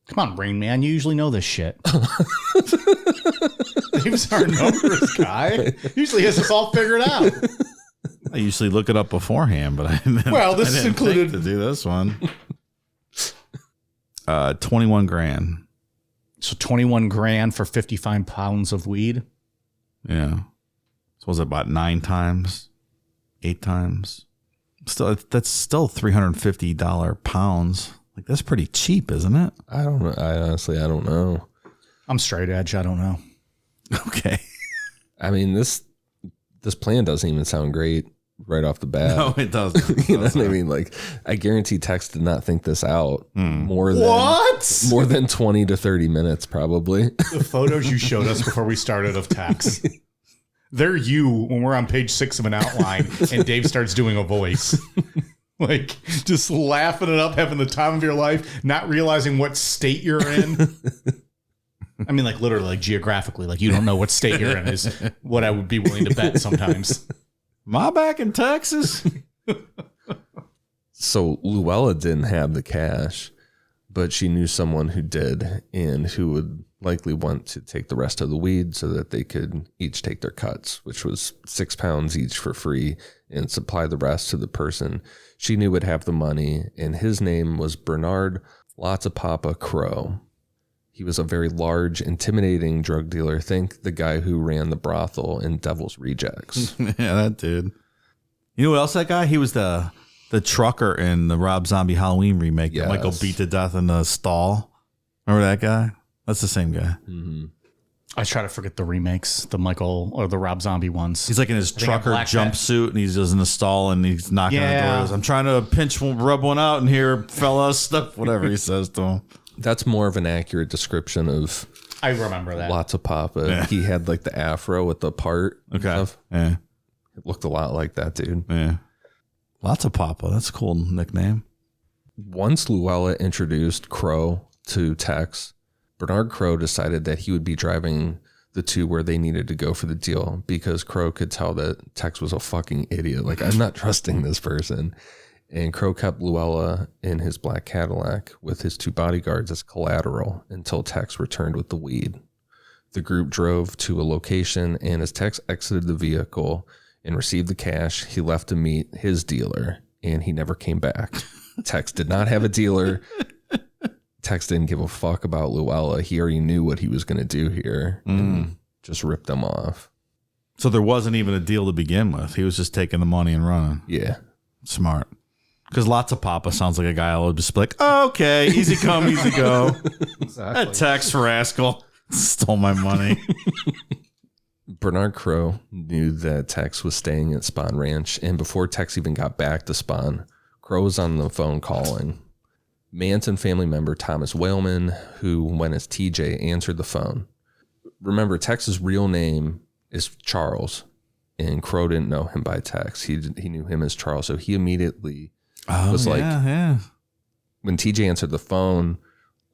Come on, Rain Man. You usually know this shit. Dave's our numbers guy. Usually has us all figured out. I usually look it up beforehand, but I didn't. Well, this I didn't included think to do this one. 21 grand. So 21 grand for 55 pounds of weed. Yeah. So was it about 9 times? 8 times? Still, that's still $350 pounds. Like, that's pretty cheap, isn't it? I don't know. I don't know. I'm straight edge. I don't know. Okay. I mean, this plan doesn't even sound great right off the bat. No, it doesn't. You know what I mean? Like, I guarantee Tex did not think this out more than 20 to 30 minutes, probably. The photos you showed us before we started of Tex. They're you when we're on page 6 of an outline and Dave starts doing a voice. Like, just laughing it up, having the time of your life, not realizing what state you're in. I mean, like, literally, like, geographically, like, you don't know what state you're in is what I would be willing to bet sometimes. Am I back in Texas? So Luella didn't have the cash, but she knew someone who did and who would likely want to take the rest of the weed so that they could each take their cuts, which was 6 pounds each for free, and supply the rest to the person she knew would have the money. And his name was Bernard Lotzapapa Crow. He was a very large, intimidating drug dealer. Think the guy who ran the brothel in Devil's Rejects. Yeah, that dude. You know what else that guy? He was the trucker in the Rob Zombie Halloween remake that Michael beat to death in the stall. Remember that guy? That's the same guy. Mm-hmm. I try to forget the remakes, the Michael or the Rob Zombie ones. He's like in his trucker jumpsuit and he's just in the stall and he's knocking on doors. I'm trying to rub one out in here, fellas. Stuff, whatever he says to him. That's more of an accurate description of I remember that. Lotzapapa. Yeah. He had like the afro with the part. Okay. Stuff. Yeah. It looked a lot like that, dude. Yeah. Lotzapapa. That's a cool nickname. Once Luella introduced Crow to Tex, Bernard Crow decided that he would be driving the two where they needed to go for the deal because Crow could tell that Tex was a fucking idiot. Like, I'm not trusting this person. And Crow kept Luella in his black Cadillac with his 2 bodyguards as collateral until Tex returned with the weed. The group drove to a location, and as Tex exited the vehicle and received the cash, he left to meet his dealer, and he never came back. Tex did not have a dealer. Tex didn't give a fuck about Luella. He already knew what he was going to do here and just ripped them off. So there wasn't even a deal to begin with. He was just taking the money and running. Yeah. Smart. Because Lotzapapa sounds like a guy who'll just be like, oh, okay, easy come, easy go. Exactly. That Tex rascal stole my money. Bernard Crow knew that Tex was staying at Spawn Ranch, and before Tex even got back to Spawn, Crow was on the phone calling. Manson family member Thomas Whaleman, who went as TJ, answered the phone. Remember, Tex's real name is Charles, and Crow didn't know him by Tex. He knew him as Charles, so he immediately was like, when TJ answered the phone,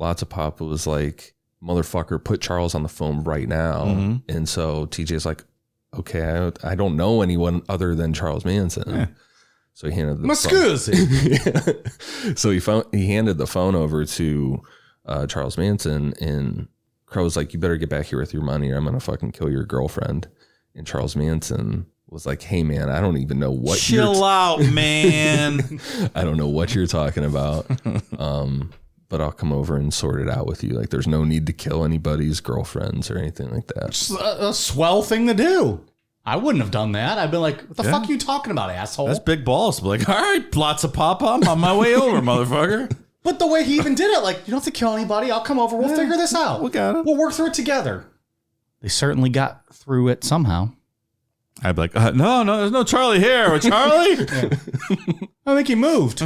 Lotzapapa was like, motherfucker, put Charles on the phone right now. Mm-hmm. And so TJ's like, okay, I don't know anyone other than Charles Manson. Yeah. So he handed the phone. So he handed the phone over to Charles Manson, and Crow was like, you better get back here with your money or I'm going to fucking kill your girlfriend. And Charles Manson was like, hey man, I don't even know what chill out, man. I don't know what you're talking about. But I'll come over and sort it out with you. Like, there's no need to kill anybody's girlfriends or anything like that. Just a swell thing to do. I wouldn't have done that. I'd been like, what the fuck are you talking about, asshole? That's big balls. Like, all right, Lotzapapa, I'm on my way over, motherfucker. But the way he even did it, like, you don't have to kill anybody. I'll come over. We'll figure this out. We got it. We'll work through it together. They certainly got through it somehow. I'd be like, no, there's no Charlie here. Charlie? I think he moved.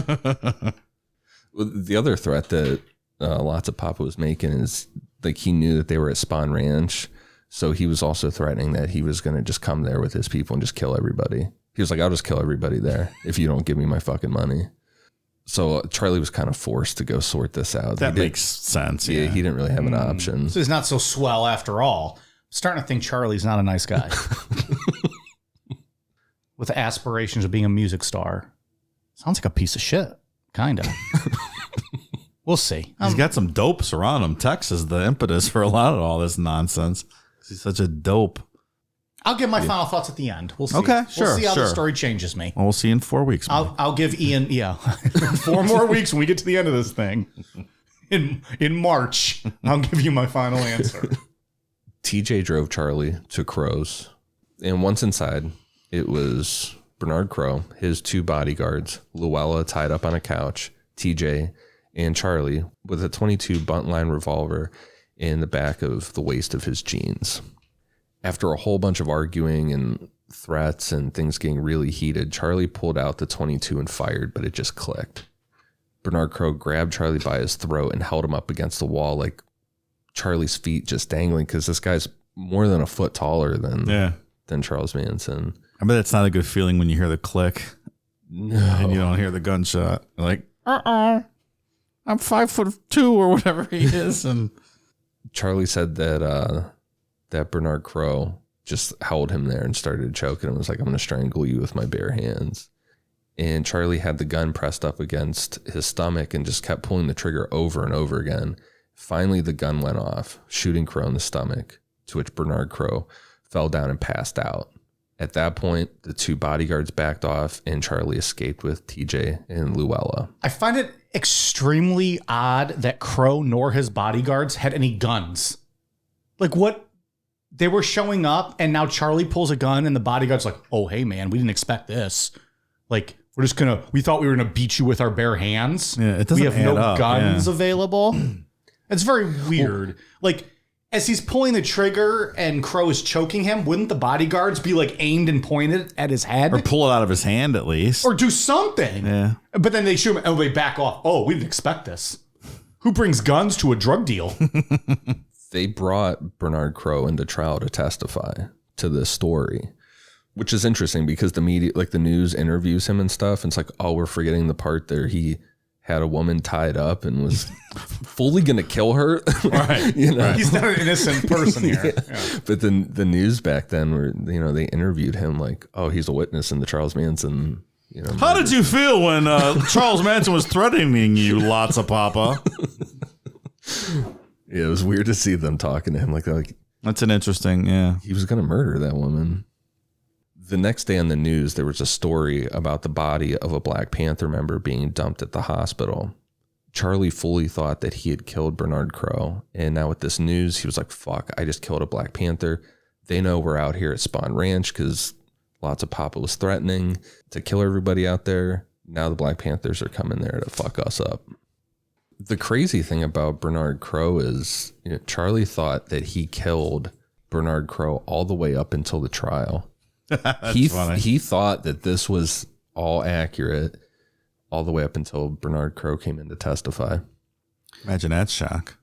The other threat that Lots of Papa was making is like he knew that they were at Spawn Ranch. So he was also threatening that he was going to just come there with his people and just kill everybody. He was like, I'll just kill everybody there if you don't give me my fucking money. So Charlie was kind of forced to go sort this out. That makes sense. Yeah, he didn't really have an option. So he's not so swell after all. I'm starting to think Charlie's not a nice guy. With aspirations of being a music star. Sounds like a piece of shit. Kind of. We'll see. He's got some dopes around him. Tex is the impetus for a lot of all this nonsense. He's such a dope. I'll give my final thoughts at the end. We'll see. Okay, We'll see how the story changes me. Well, we'll see in 4 weeks. I'll give Ian, 4 more weeks when we get to the end of this thing. In March, I'll give you my final answer. TJ drove Charlie to Crow's, and once inside, it was Bernard Crow, his 2 bodyguards, Luella tied up on a couch, TJ, and Charlie with a .22 buntline revolver in the back of the waist of his jeans. After a whole bunch of arguing and threats and things getting really heated, Charlie pulled out the .22 and fired, but it just clicked. Bernard Crow grabbed Charlie by his throat and held him up against the wall, like Charlie's feet just dangling, because this guy's more than a foot taller than Charles Manson. I bet it's not a good feeling when you hear the click. No. And you don't hear the gunshot. You're like, I'm 5'2" or whatever he is. And Charlie said that that Bernard Crow just held him there and started choking him. It was like, I'm going to strangle you with my bare hands. And Charlie had the gun pressed up against his stomach and just kept pulling the trigger over and over again. Finally, the gun went off, shooting Crow in the stomach, to which Bernard Crow fell down and passed out. At that point, the 2 bodyguards backed off and Charlie escaped with TJ and Luella. I find it extremely odd that Crow nor his bodyguards had any guns. Like, what? They were showing up and now Charlie pulls a gun and the bodyguard's like, oh, hey, man, we didn't expect this. Like, we thought we were going to beat you with our bare hands. Yeah, it doesn't We have no add up, guns available. It's very weird. Like, as he's pulling the trigger and Crow is choking him, wouldn't the bodyguards be like aimed and pointed at his head? or pull it out of his hand at least. Or do something. Yeah. But then they shoot him and they back off. Oh, we didn't expect this. Who brings guns to a drug deal? They brought Bernard Crow into trial to testify to this story, which is interesting because the media, like the news, interviews him and stuff. And it's like, oh, we're forgetting the part there. He had a woman tied up and was fully going to kill her. Right. Right. He's not an innocent person here. Yeah. But then the news back then were, they interviewed him like, oh, he's a witness in the Charles Manson. How did you feel when Charles Manson was threatening you, Lots of Papa? Yeah, it was weird to see them talking to him like that. Like, that's an interesting, he was going to murder that woman. The next day on the news, there was a story about the body of a Black Panther member being dumped at the hospital. Charlie fully thought that he had killed Bernard Crow. And now with this news, he was like, fuck, I just killed a Black Panther. They know we're out here at Spawn Ranch because Lots of Papa was threatening to kill everybody out there. Now the Black Panthers are coming there to fuck us up. The crazy thing about Bernard Crow is, Charlie thought that he killed Bernard Crow all the way up until the trial. He thought that this was all accurate all the way up until Bernard Crow came in to testify. Imagine that shock.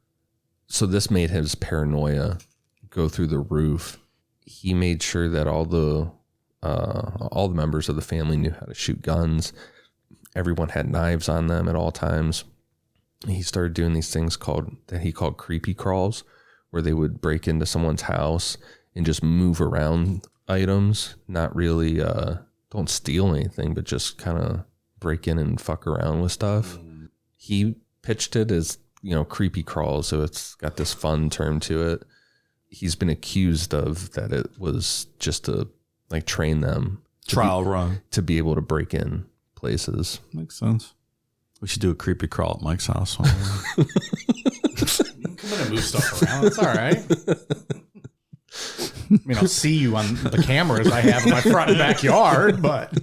So this made his paranoia go through the roof. He made sure that all the members of the family knew how to shoot guns. Everyone had knives on them at all times. He started doing these things that he called creepy crawls, where they would break into someone's house and just move around items, not really don't steal anything, but just kind of break in and fuck around with stuff. He pitched it as, creepy crawls, so it's got this fun term to it. He's been accused of that it was just to train them trial run to be able to break in places. Makes sense. We should do a creepy crawl at Mike's house. You can come in and move stuff around. It's all right. I'll see you on the cameras I have in my front and backyard, but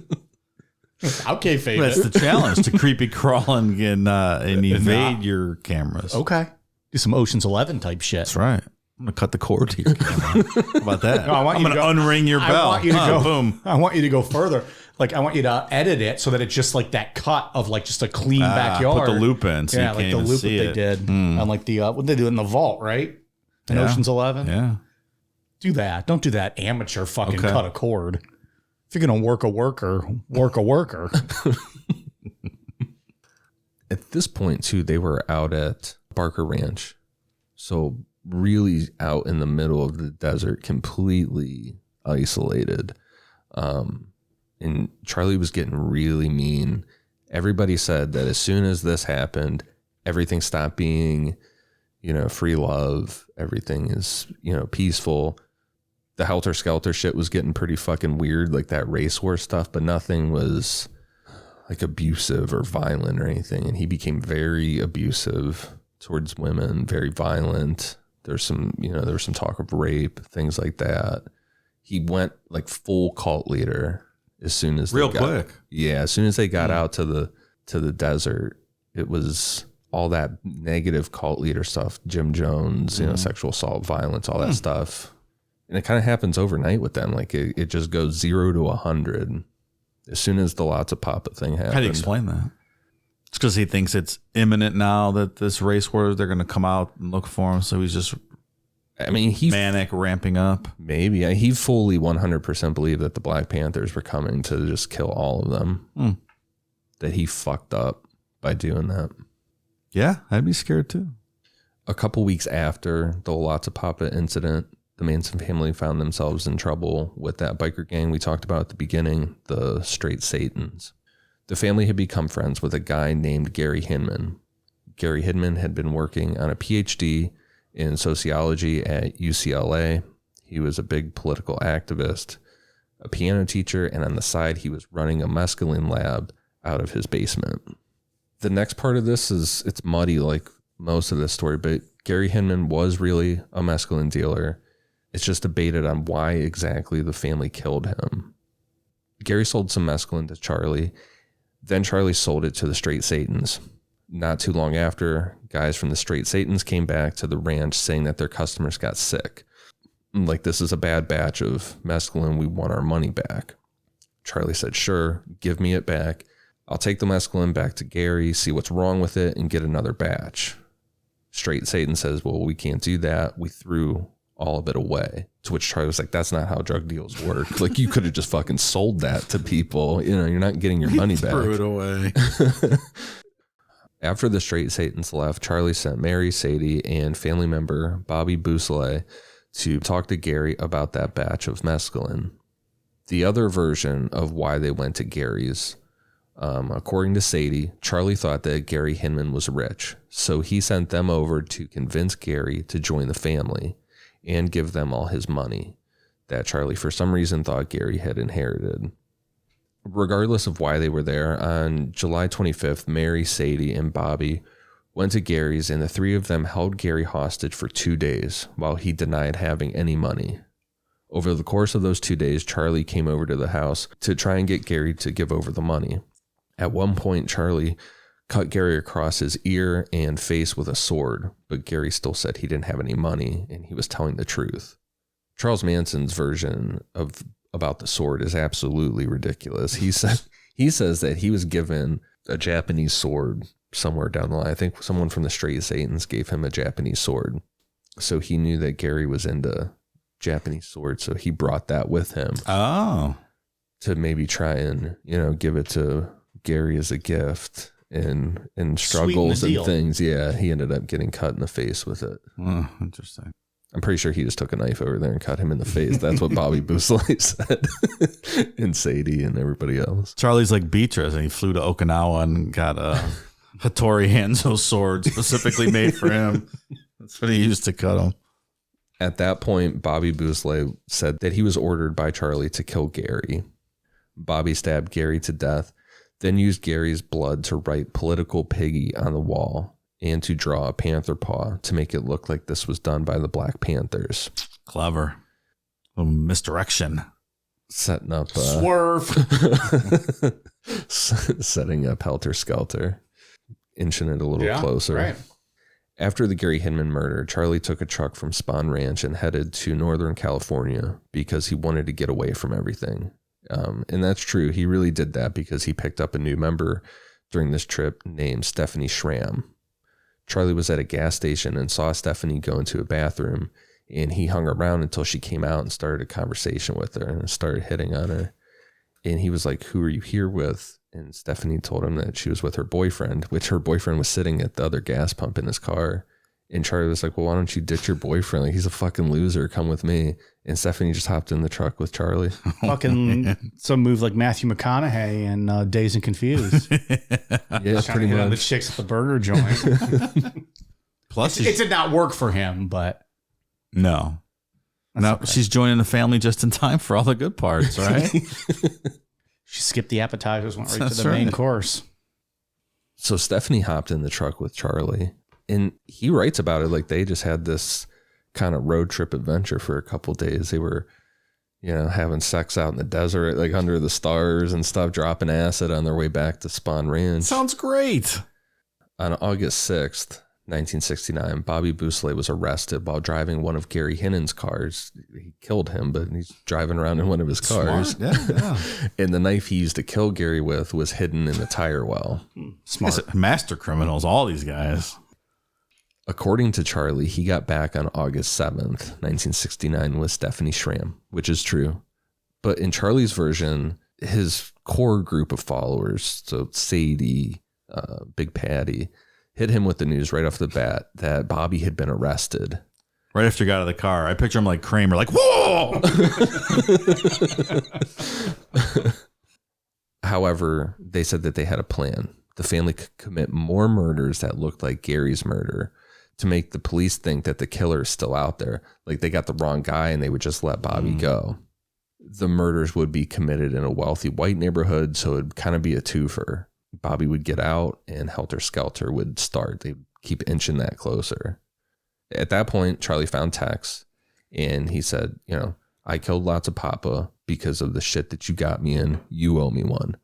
I'll kayfabe That's it. the challenge, to creepy crawl and evade your cameras. Okay. Do some Ocean's 11 type shit. That's right. I'm going to cut the cord to your camera. How about that? No, I want I'm you to going to unring your bell. I want you to go. Boom. I want you to go further. Like, I want you to edit it so that it's just like that cut of like just a clean backyard. Put the loop in so you can't like the even loop see that they did on like the what they do in the vault, right? In Ocean's 11. Yeah. Do that. Don't do that amateur fucking Okay. cut a cord. If you're gonna work a worker, work a worker. At this point, too, they were out at Barker Ranch. So really out in the middle of the desert, completely isolated. And Charlie was getting really mean. Everybody said that as soon as this happened, everything stopped being, free love. Everything is, peaceful. The helter-skelter shit was getting pretty fucking weird, like that race war stuff, but nothing was like abusive or violent or anything. And he became very abusive towards women, very violent. There's some, there was some talk of rape, things like that. He went like full cult leader as soon as quick. Yeah, as soon as they got out to the desert, it was all that negative cult leader stuff. Jim Jones, sexual assault, violence, all that stuff. And it kind of happens overnight with them. Like it just goes 0 to 100 as soon as the Lots of Papa thing happened. How do you explain that? It's because he thinks it's imminent now that this race war, they're going to come out and look for him. So he's just, manic, ramping up. Maybe. He fully 100% believed that the Black Panthers were coming to just kill all of them. That he fucked up by doing that. Yeah, I'd be scared too. A couple weeks after the Lots of Papa incident, the Manson family found themselves in trouble with that biker gang we talked about at the beginning, the Straight Satans. The family had become friends with a guy named Gary Hinman. Gary Hinman had been working on a PhD in sociology at UCLA. He was a big political activist, a piano teacher, and on the side, he was running a mescaline lab out of his basement. The next part of this it's muddy like most of this story, but Gary Hinman was really a mescaline dealer. It's just debated on why exactly the family killed him. Gary sold some mescaline to Charlie. Then Charlie sold it to the Straight Satans. Not too long after, guys from the Straight Satans came back to the ranch saying that their customers got sick. Like, this is a bad batch of mescaline. We want our money back. Charlie said, sure, give me it back. I'll take the mescaline back to Gary, see what's wrong with it, and get another batch. Straight Satan says, well, we can't do that. We threw all of it away. To which Charlie was like, that's not how drug deals work. Like, you could have just fucking sold that to people. You're not getting your money back. Threw it away. After the Straight Satans left, Charlie sent Mary, Sadie, and family member Bobby Bousselet to talk to Gary about that batch of mescaline. The other version of why they went to Gary's, according to Sadie, Charlie thought that Gary Hinman was rich, so he sent them over to convince Gary to join the family and give them all his money that Charlie, for some reason, thought Gary had inherited. Regardless of why they were there, on July 25th, Mary, Sadie, and Bobby went to Gary's, and the three of them held Gary hostage for 2 days while he denied having any money. Over the course of those 2 days, Charlie came over to the house to try and get Gary to give over the money. At one point, Charlie cut Gary across his ear and face with a sword, but Gary still said he didn't have any money and he was telling the truth. Charles Manson's version about the sword is absolutely ridiculous. He says that he was given a Japanese sword somewhere down the line. I think someone from the Straight Satans gave him a Japanese sword. So he knew that Gary was into Japanese swords, so he brought that with him. Oh. To maybe try and, give it to Gary as a gift. In struggles and things. Yeah, he ended up getting cut in the face with it. Oh, interesting. I'm pretty sure he just took a knife over there and cut him in the face. That's what Bobby Bousselet said. And Sadie and everybody else. Charlie's like Beatrice, and he flew to Okinawa and got a Hattori Hanzo sword specifically made for him. That's what he used to cut him. At that point, Bobby Bousselet said that he was ordered by Charlie to kill Gary. Bobby stabbed Gary to death, then used Gary's blood to write "Political Piggy" on the wall and to draw a panther paw to make it look like this was done by the Black Panthers. Clever. A misdirection. setting up Swerve. setting up Helter Skelter, inching it a little closer. Right. After the Gary Hinman murder, Charlie took a truck from Spahn Ranch and headed to Northern California because he wanted to get away from everything. And that's true. He really did that because he picked up a new member during this trip named Stephanie Schramm. Charlie was at a gas station and saw Stephanie go into a bathroom, and he hung around until she came out and started a conversation with her and started hitting on her. And he was like, "Who are you here with?" And Stephanie told him that she was with her boyfriend, which her boyfriend was sitting at the other gas pump in his car. And Charlie was like, "Well, why don't you ditch your boyfriend? Like, he's a fucking loser. Come with me." And Stephanie just hopped in the truck with Charlie. Fucking some move like Matthew McConaughey in Dazed and Confused. Yeah, pretty The much. chicks at the burger joint. Plus, It did not work for him, but no. okay. She's joining the family just in time for all the good parts, right? she skipped the appetizers, went right That's to the main right. course. So Stephanie hopped in the truck with Charlie, and he writes about it like they just had this kind of road trip adventure for a couple days. They were, having sex out in the desert, like under the stars and stuff, dropping acid on their way back to Spahn Ranch. Sounds great. On August 6th, 1969, Bobby Bousselet was arrested while driving one of Gary Hinnan's cars. He killed him, but he's driving around in one of his cars. Smart. Yeah. And the knife he used to kill Gary with was hidden in the tire well. Smart. Master criminals, all these guys. According to Charlie, he got back on August 7th, 1969 with Stephanie Schramm, which is true. But in Charlie's version, his core group of followers, so Sadie, Big Patty, hit him with the news right off the bat that Bobby had been arrested. Right after he got out of the car, I picture him like Kramer, like, whoa! However, they said that they had a plan. The family could commit more murders that looked like Gary's murder to make the police think that the killer is still out there. Like they got the wrong guy and they would just let Bobby go. The murders would be committed in a wealthy white neighborhood, so it'd kind of be a twofer. Bobby would get out and Helter Skelter would start. They'd keep inching that closer. At that point, Charlie found Tex and he said, "I killed lots of Papa because of the shit that you got me in. You owe me one.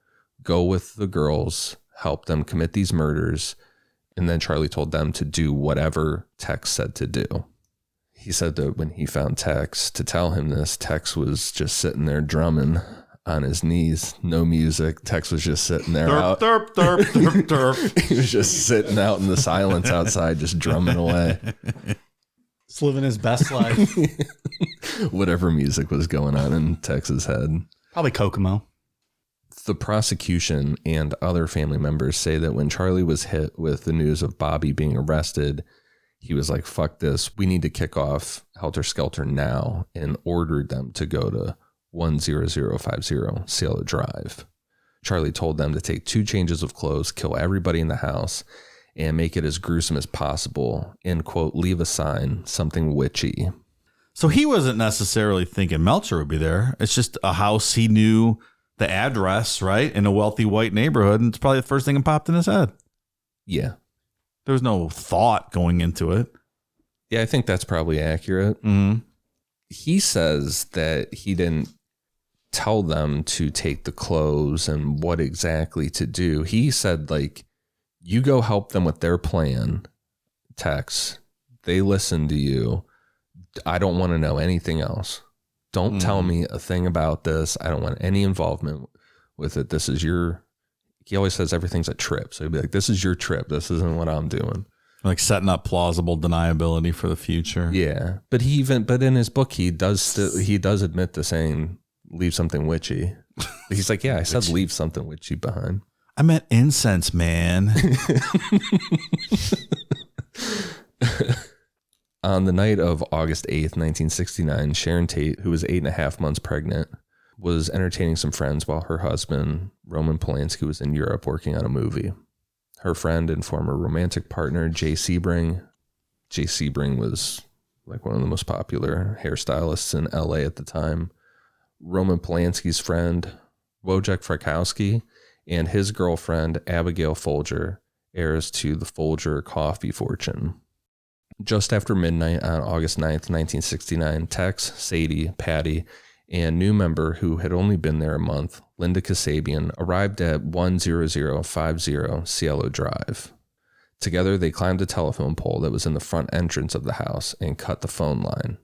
Go with the girls, help them commit these murders." And then Charlie told them to do whatever Tex said to do. He said that when he found Tex to tell him this, Tex was just sitting there drumming on his knees. No music. Tex was just sitting there out. Derp, derp, derp, derp, derp. He was just sitting out in the silence outside, just drumming away. He's living his best life. Whatever music was going on in Tex's head. Probably Kokomo. The prosecution and other family members say that when Charlie was hit with the news of Bobby being arrested, he was like, "Fuck this. We need to kick off Helter Skelter now," and ordered them to go to 10050 Cielo Drive. Charlie told them to take 2 changes of clothes, kill everybody in the house, and make it as gruesome as possible, and, quote, leave a sign, something witchy. So he wasn't necessarily thinking Melcher would be there. It's just a house he knew the address, right? In a wealthy white neighborhood. And it's probably the first thing that popped in his head. Yeah. There was no thought going into it. Yeah, I think that's probably accurate. Mm-hmm. He says that he didn't tell them to take the clothes and what exactly to do. He said, like, you go help them with their plan, Tex. They listen to you. I don't want to know anything else. Don't tell me a thing about this. I don't want any involvement with it. This is he always says everything's a trip. So he'd be like, this is your trip. This isn't what I'm doing. Like setting up plausible deniability for the future. Yeah. But but in his book, he does admit to saying, leave something witchy. He's like, yeah, I said leave something witchy behind. I meant incense, man. On the night of August 8th, 1969, Sharon Tate, who was 8.5 months pregnant, was entertaining some friends while her husband, Roman Polanski, was in Europe working on a movie. Her friend and former romantic partner, Jay Sebring was like one of the most popular hairstylists in LA at the time. Roman Polanski's friend, Wojciech Frykowski, and his girlfriend, Abigail Folger, heirs to the Folger coffee fortune. Just after midnight on August 9th, 1969, Tex, Sadie, Patty, and new member who had only been there a month, Linda Kasabian, arrived at 10050 Cielo Drive. Together, they climbed a telephone pole that was in the front entrance of the house and cut the phone line.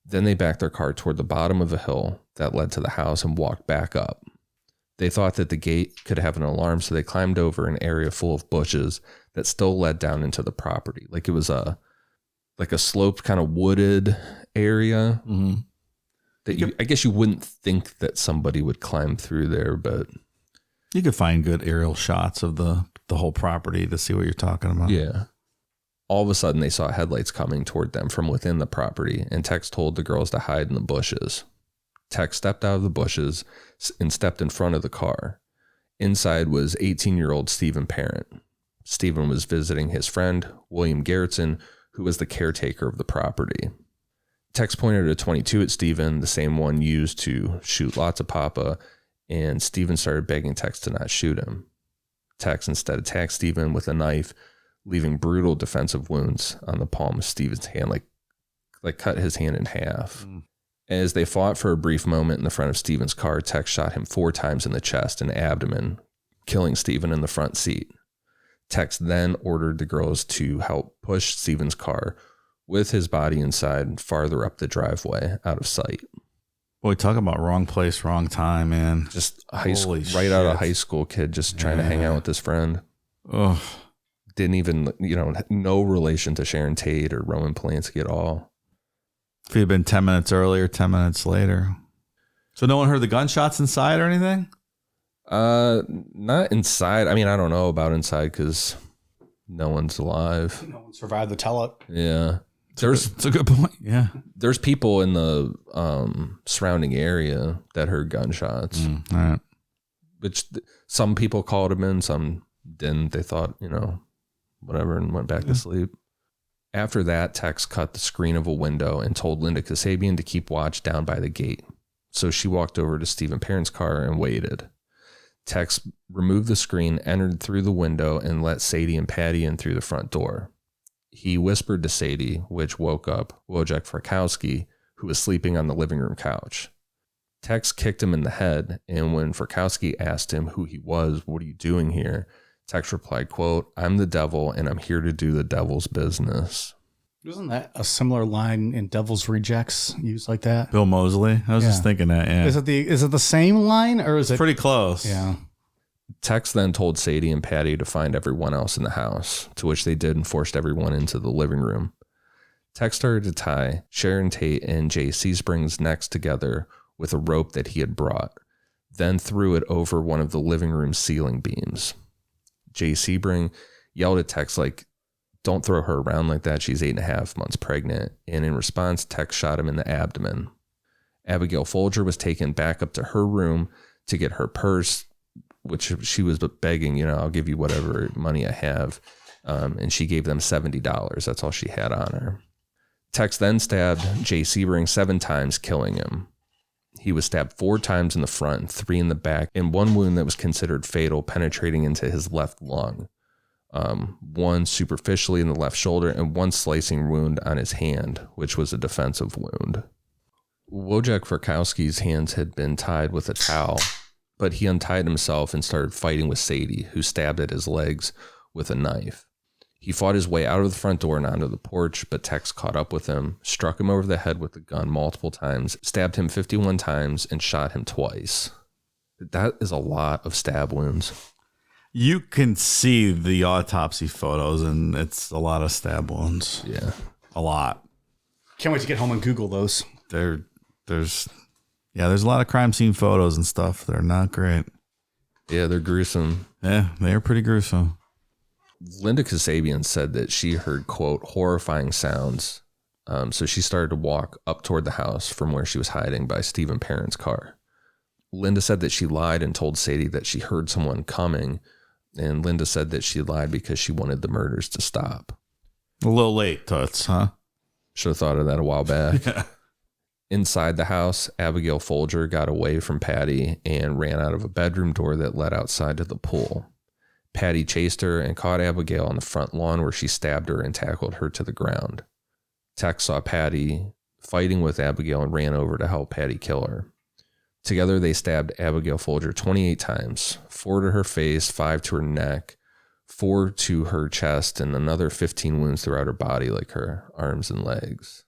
Then they backed their car toward the bottom of a hill that led to the house and walked back up. They thought that the gate could have an alarm, so they climbed over an area full of bushes that still led down into the property. Like it was a sloped kind of wooded area. Mm-hmm. That I guess you wouldn't think that somebody would climb through there, but you could find good aerial shots of the whole property to see what you're talking about. Yeah. All of a sudden, they saw headlights coming toward them from within the property, and Tex told the girls to hide in the bushes. Tex stepped out of the bushes and stepped in front of the car. Inside was 18-year-old Stephen Parent. Stephen was visiting his friend, William Garrettson, who was the caretaker of the property. Tex pointed a .22 at Stephen, the same one used to shoot lots of Papa, and Stephen started begging Tex to not shoot him. Tex instead attacked Stephen with a knife, leaving brutal defensive wounds on the palm of Stephen's hand, like cut his hand in half. As they fought for a brief moment in the front of Stephen's car, Tex shot him 4 times in the chest and abdomen, killing Stephen in the front seat. Tex then ordered the girls to help push Stephen's car with his body inside farther up the driveway out of sight. Boy, talk about wrong place, wrong time, man. Just right out of high school kid just trying to hang out with his friend. Ugh. Didn't even, no relation to Sharon Tate or Roman Polanski at all. If he had been 10 minutes earlier, 10 minutes later. So no one heard the gunshots inside or anything? Not inside. I mean, I don't know about inside because no one's alive. No one survived the tele. Yeah. It's a good point. Yeah. There's people in the surrounding area that heard gunshots. All right. Which some people called him in, some didn't. They thought, whatever, and went back to sleep. After that, Tex cut the screen of a window and told Linda Kasabian to keep watch down by the gate. So she walked over to Stephen Parent's car and waited. Tex removed the screen, entered through the window, and let Sadie and Patty in through the front door. He whispered to Sadie, which woke up Wojciech Frykowski, who was sleeping on the living room couch. Tex kicked him in the head, and when Frykowski asked him who he was, "What are you doing here?" Tex replied, quote, "I'm the devil, and I'm here to do the devil's business." Wasn't that a similar line in Devil's Rejects used like that? Bill Moseley. I was just thinking that. Yeah. Is it the same line or is it pretty close? Yeah. Tex then told Sadie and Patty to find everyone else in the house, to which they did and forced everyone into the living room. Tex started to tie Sharon Tate and Jay Seasprings' necks together with a rope that he had brought, then threw it over one of the living room ceiling beams. Jay Sebring yelled at Tex like, "Don't throw her around like that. She's 8.5 months pregnant." And in response, Tex shot him in the abdomen. Abigail Folger was taken back up to her room to get her purse, which she was begging, I'll give you whatever money I have. And she gave them $70. That's all she had on her. Tex then stabbed Jay Sebring 7 times, killing him. He was stabbed 4 times in the front and 3 in the back, and one wound that was considered fatal, penetrating into his left lung. 1 superficially in the left shoulder, and 1 slicing wound on his hand, which was a defensive wound. Wojciech Frykowski's hands had been tied with a towel, but he untied himself and started fighting with Sadie, who stabbed at his legs with a knife. He fought his way out of the front door and onto the porch, but Tex caught up with him, struck him over the head with the gun multiple times, stabbed him 51 times, and shot him twice. That is a lot of stab wounds. You can see the autopsy photos, and it's a lot of stab wounds. Yeah. A lot. Can't wait to get home and Google those. There's a lot of crime scene photos and stuff. They're not great. Yeah, they're gruesome. Yeah, they're pretty gruesome. Linda Kasabian said that she heard, quote, horrifying sounds. So she started to walk up toward the house from where she was hiding by Stephen Parent's car. Linda said that she lied and told Sadie that she heard someone coming. And Linda said that she lied because she wanted the murders to stop. A little late, Toots, huh? Should have thought of that a while back. Yeah. Inside the house, Abigail Folger got away from Patty and ran out of a bedroom door that led outside to the pool. Patty chased her and caught Abigail on the front lawn, where she stabbed her and tackled her to the ground. Tex saw Patty fighting with Abigail and ran over to help Patty kill her. Together, they stabbed Abigail Folger 28 times, 4 to her face, 5 to her neck, 4 to her chest, and another 15 wounds throughout her body, like her arms and legs.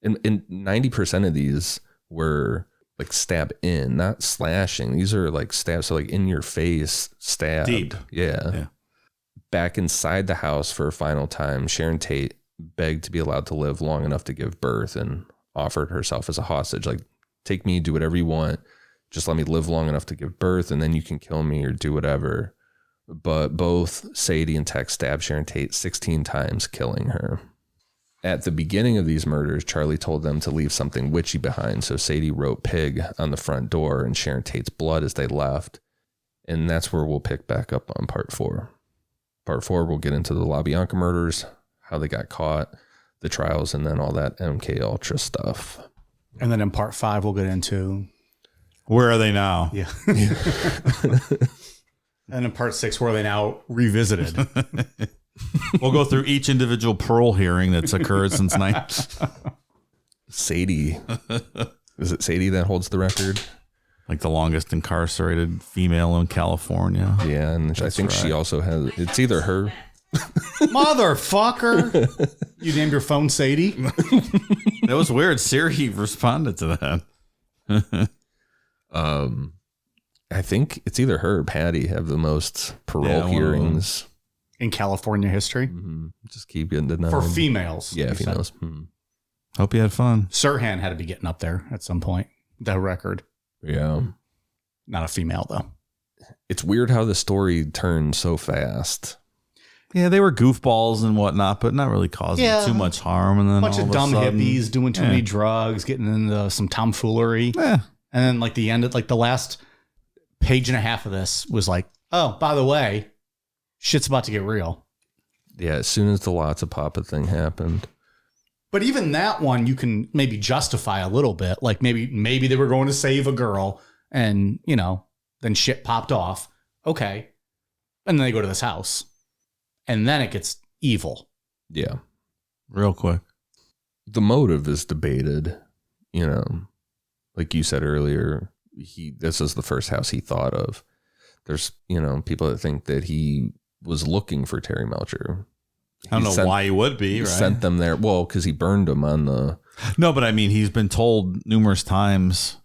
And 90% of these were like stab in, not slashing. These are like stabs, so like in your face, stabbed. Deep. Yeah. Back inside the house for a final time, Sharon Tate begged to be allowed to live long enough to give birth and offered herself as a hostage. Like, take me, do whatever you want. Just let me live long enough to give birth, and then you can kill me or do whatever. But both Sadie and Tex stabbed Sharon Tate 16 times, killing her. At the beginning of these murders, Charlie told them to leave something witchy behind. So Sadie wrote pig on the front door and Sharon Tate's blood as they left. And that's where we'll pick back up on part 4. Part 4, we'll get into the LaBianca murders, how they got caught, the trials, and then all that MK Ultra stuff. And then in part 5, we'll get into... Where are they now? Yeah. And in part 6, where are they now revisited? We'll go through each individual parole hearing that's occurred since Sadie. Is it Sadie that holds the record? Like the longest incarcerated female in California. Yeah, and I think she also has... It's either her... Motherfucker! You named your phone Sadie? That was weird. Siri responded to that. I think it's either her or Patty have the most parole hearings in California history. Mm-hmm. Just keep getting to know for females. Yeah, females. Mm-hmm. Hope you had fun. Sirhan had to be getting up there at some point. The record. Yeah, not a female though. It's weird how the story turned so fast. Yeah, they were goofballs and whatnot, but not really causing too much harm. And then a bunch of dumb hippies doing too many drugs, getting into some tomfoolery. Yeah. And then like the end of like the last page and a half of this was like, oh, by the way, shit's about to get real. Yeah, as soon as the Lots of Papa thing happened. But even that one you can maybe justify a little bit. Like maybe they were going to save a girl and, you know, then shit popped off. Okay. And then they go to this house. And then it gets evil. Yeah. Real quick. The motive is debated, you know. Like you said earlier, this is the first house he thought of. There's, you know, people that think that he was looking for Terry Melcher. I don't know why he would be, right? Sent them there. Well, because he burned them on the... No, but I mean, he's been told numerous times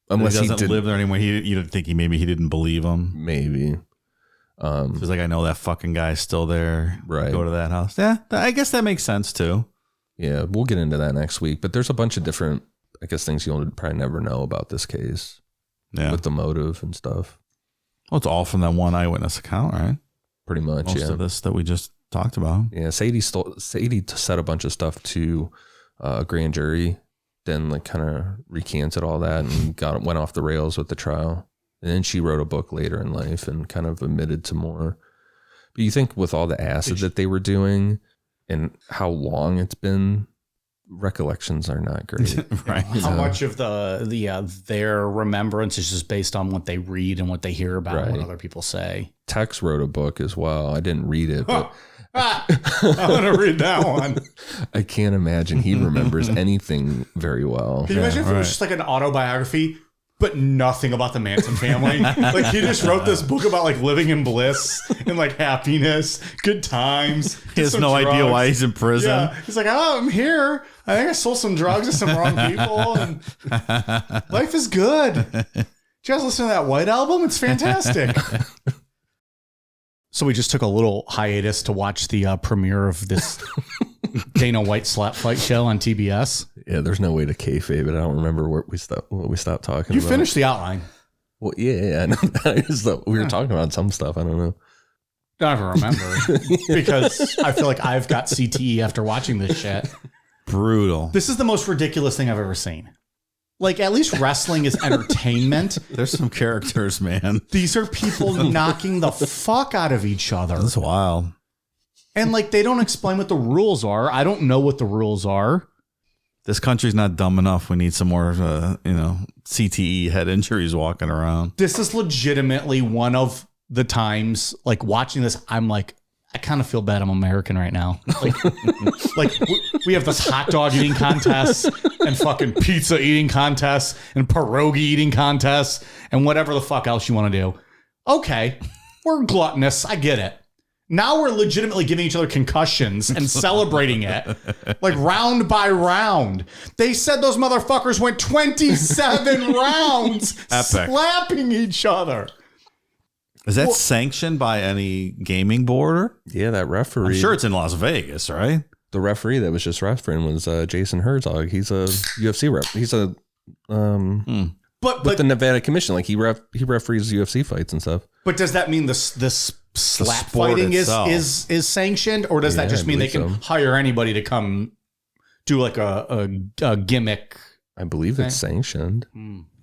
unless he doesn't live there anymore. You don't think maybe he didn't believe him? Maybe. He's like, I know that fucking guy's still there. Right. Go to that house. Yeah, I guess that makes sense too. Yeah, we'll get into that next week. But there's a bunch of different, I guess, things you'll probably never know about this case. Yeah. With the motive and stuff. Well, it's all from that one eyewitness account, right? Pretty much, Most of this that we just talked about. Yeah, Sadie said a bunch of stuff to a grand jury, then like kind of recanted all that and went off the rails with the trial. And then she wrote a book later in life and kind of admitted to more. But you think with all the acid that they were doing and how long it's been, recollections are not great. Right. How much of their remembrance is just based on what they read and what they hear about and what other people say. Tex wrote a book as well. I didn't read it, but I want to read that one. I can't imagine he remembers anything very well. Can you imagine if it was just like an autobiography, but nothing about the Manson family? Like he just wrote this book about like living in bliss and like happiness, good times. He has no idea why he's in prison. Yeah. He's like, oh, I'm here. I think I sold some drugs to some wrong people and life is good. Did you guys listen to that White album? It's fantastic. So we just took a little hiatus to watch the premiere of this Dana White slap fight show on TBS. Yeah, there's no way to kayfabe it. I don't remember what we stopped talking about. You finished the outline. Well, yeah, I know. I just thought we were talking about some stuff. I don't know. I don't remember because I feel like I've got CTE after watching this shit. Brutal. This is the most ridiculous thing I've ever seen. Like, at least wrestling is entertainment. There's some characters, man. These are people knocking the fuck out of each other. That's wild. And, like, they don't explain what the rules are. I don't know what the rules are. This country's not dumb enough. We need some more, CTE head injuries walking around. This is legitimately one of the times, like, watching this, I'm like, I kind of feel bad I'm American right now. Like we have this hot dog eating contest and fucking pizza eating contests and pierogi eating contests and whatever the fuck else you want to do. Okay, we're gluttonous. I get it. Now we're legitimately giving each other concussions and celebrating it like round by round. They said those motherfuckers went 27 rounds slapping each other. Is that sanctioned by any gaming board? Yeah, that referee. I'm sure it's in Las Vegas, right? The referee that was just refereeing was Jason Herzog. He's a UFC rep. He's a But with the Nevada Commission, like he referees UFC fights and stuff. But does that mean this slap sport fighting itself. is sanctioned, or does that just I mean they believe can so. hire anybody to come do like a gimmick? I believe it's sanctioned.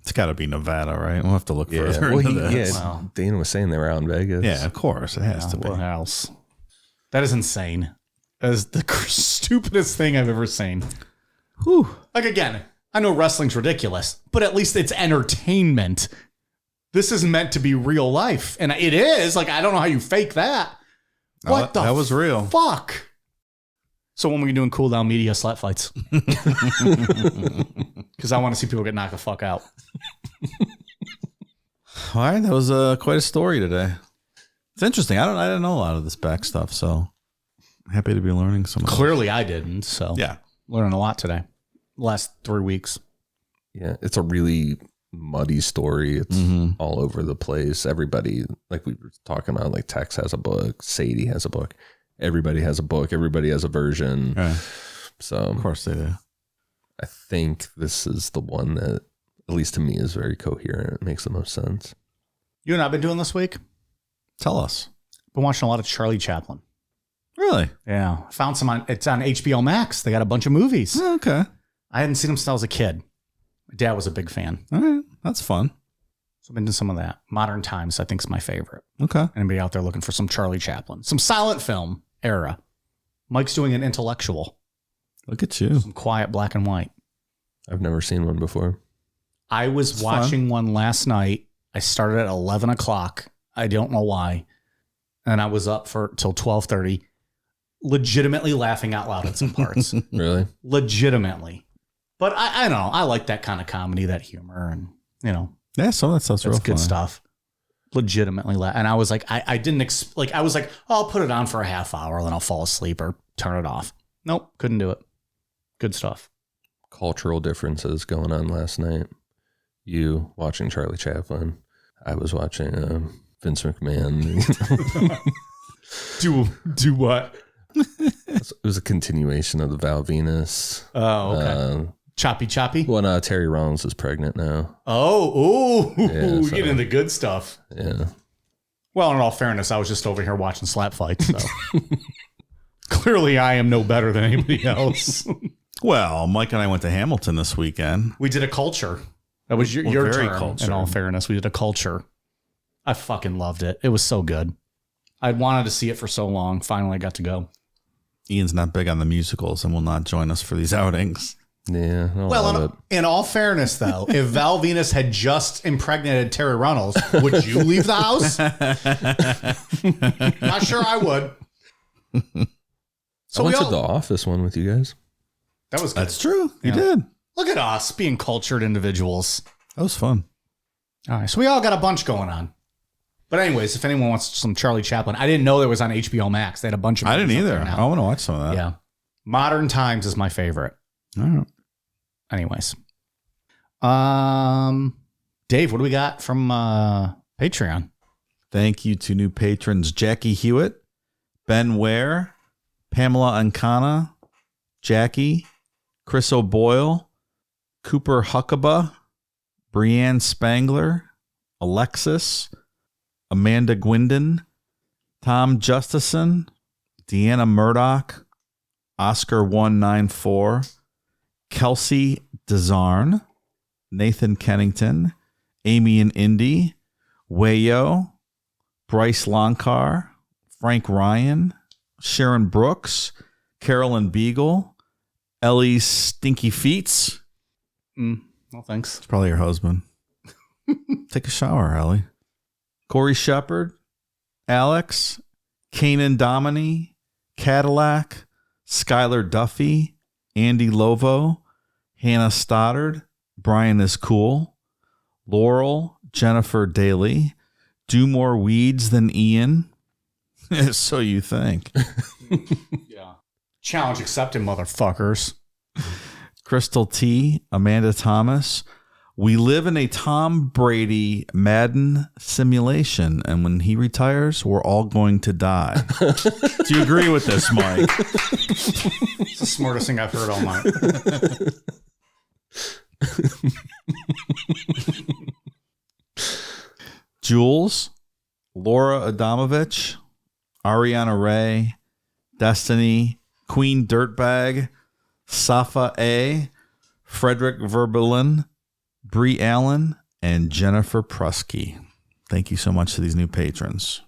It's got to be Nevada, right? We'll have to look Yeah, further well, into this. Wow. Dana was saying they were out in Vegas. Yeah, of course. It has to be. What else? That is insane. That is the stupidest thing I've ever seen. Whew. Like, again, I know wrestling's ridiculous, but at least it's entertainment. This is meant to be real life. And it is. Like, I don't know how you fake that. No, What the that was real. fuck? So when were you doing cool down media slap fights? Because I want to see people get knocked the fuck out. All right, that was quite a story today. It's interesting. I didn't know a lot of this back stuff, so happy to be learning some of it. Clearly I didn't. So Yeah. learning a lot today. Last 3 weeks. Yeah, it's a really muddy story. It's all over the place. Everybody, like we were talking about, like Tex has a book, Sadie has a book. Everybody has a book. Everybody has a version. Right. So Of course they do. I think this is the one that, at least to me, is very coherent. It makes the most sense. You and I've been doing this week? Tell us. Been watching a lot of Charlie Chaplin. Really? Yeah. I found some it's on HBO Max. They got a bunch of movies. Okay. I hadn't seen them since I was a kid. My dad was a big fan. All right. That's fun. So I've been doing some of that. Modern Times, I think, is my favorite. Okay. Anybody out there looking for some Charlie Chaplin? Some silent film era. Mike's doing an intellectual. Look at you. Some quiet black and white. I've never seen one before. I was It's watching one last night. I started at 11 o'clock. I don't know why. And I was up for till 12:30, legitimately laughing out loud at some parts. Really? Legitimately. But I don't know. I like that kind of comedy, that humor, and, you know, Yeah, some of that stuff's that's real good funny. stuff. Legitimately and I was like, I didn't I was like, oh, I'll put it on for a half hour, then I'll fall asleep or turn it off. Nope, couldn't do it. Good stuff. Cultural differences going on last night. You watching Charlie Chaplin. I was watching Vince McMahon. Do what? It was a continuation of the Val Venus. Oh, okay. Choppy. Well, Terry Rollins is pregnant now. Oh, ooh, Yeah, so- getting into the good stuff. Yeah. Well, in all fairness, I was just over here watching slap fights, so clearly I am no better than anybody else. Well, Mike and I went to Hamilton this weekend. We did a culture. That was your very term, culture. in all fairness. We did a culture. I fucking loved it. It was so good. I wanted to see it for so long. Finally, I got to go. Ian's not big on the musicals and will not join us for these outings. Yeah. I Well, love it. in all fairness, though, if Val Venus had just impregnated Terry Runnels, would you leave the house? Not sure I would. So I went we to all, the Office one with you guys. that was good. That's true. You Yeah. did. Look at us being cultured individuals. That was fun. All right, so we all got a bunch going on. But anyways, if anyone wants some Charlie Chaplin, I didn't know there was on HBO Max. They had a bunch of I didn't movies up either. there I now. want to watch some of that. Yeah. Modern Times is my favorite. All right. Anyways. Dave, what do we got from Patreon? Thank you to new patrons Jackie Hewitt, Ben Ware, Pamela Ancana, Jackie, Chris O'Boyle, Cooper Huckabee, Brianne Spangler, Alexis, Amanda Gwindon, Tom Justison, Deanna Murdoch, Oscar 194, Kelsey Desarn, Nathan Kennington, Amy and Indy, Wayo, Bryce Lonkar, Frank Ryan, Sharon Brooks, Carolyn Beagle, Ellie Stinky Feets. No thanks. It's probably your husband. Take a shower, Ellie. Corey Shepard, Alex, Kanan Domini, Cadillac, Skylar Duffy, Andy Lovo, Hannah Stoddard, Brian is Cool, Laurel, Jennifer Daly, Do More Weeds Than Ian. So you think. Yeah. Challenge accepted, motherfuckers. Crystal T, Amanda Thomas. We live in a Tom Brady Madden simulation, and when he retires, we're all going to die. Do you agree with this, Mike? It's the smartest thing I've heard all night. Jules, Laura Adamovich, Ariana Ray, Destiny, Queen Dirtbag, Safa A, Frederick Verbelin, Bree Allen, and Jennifer Prusky. Thank you so much to these new patrons.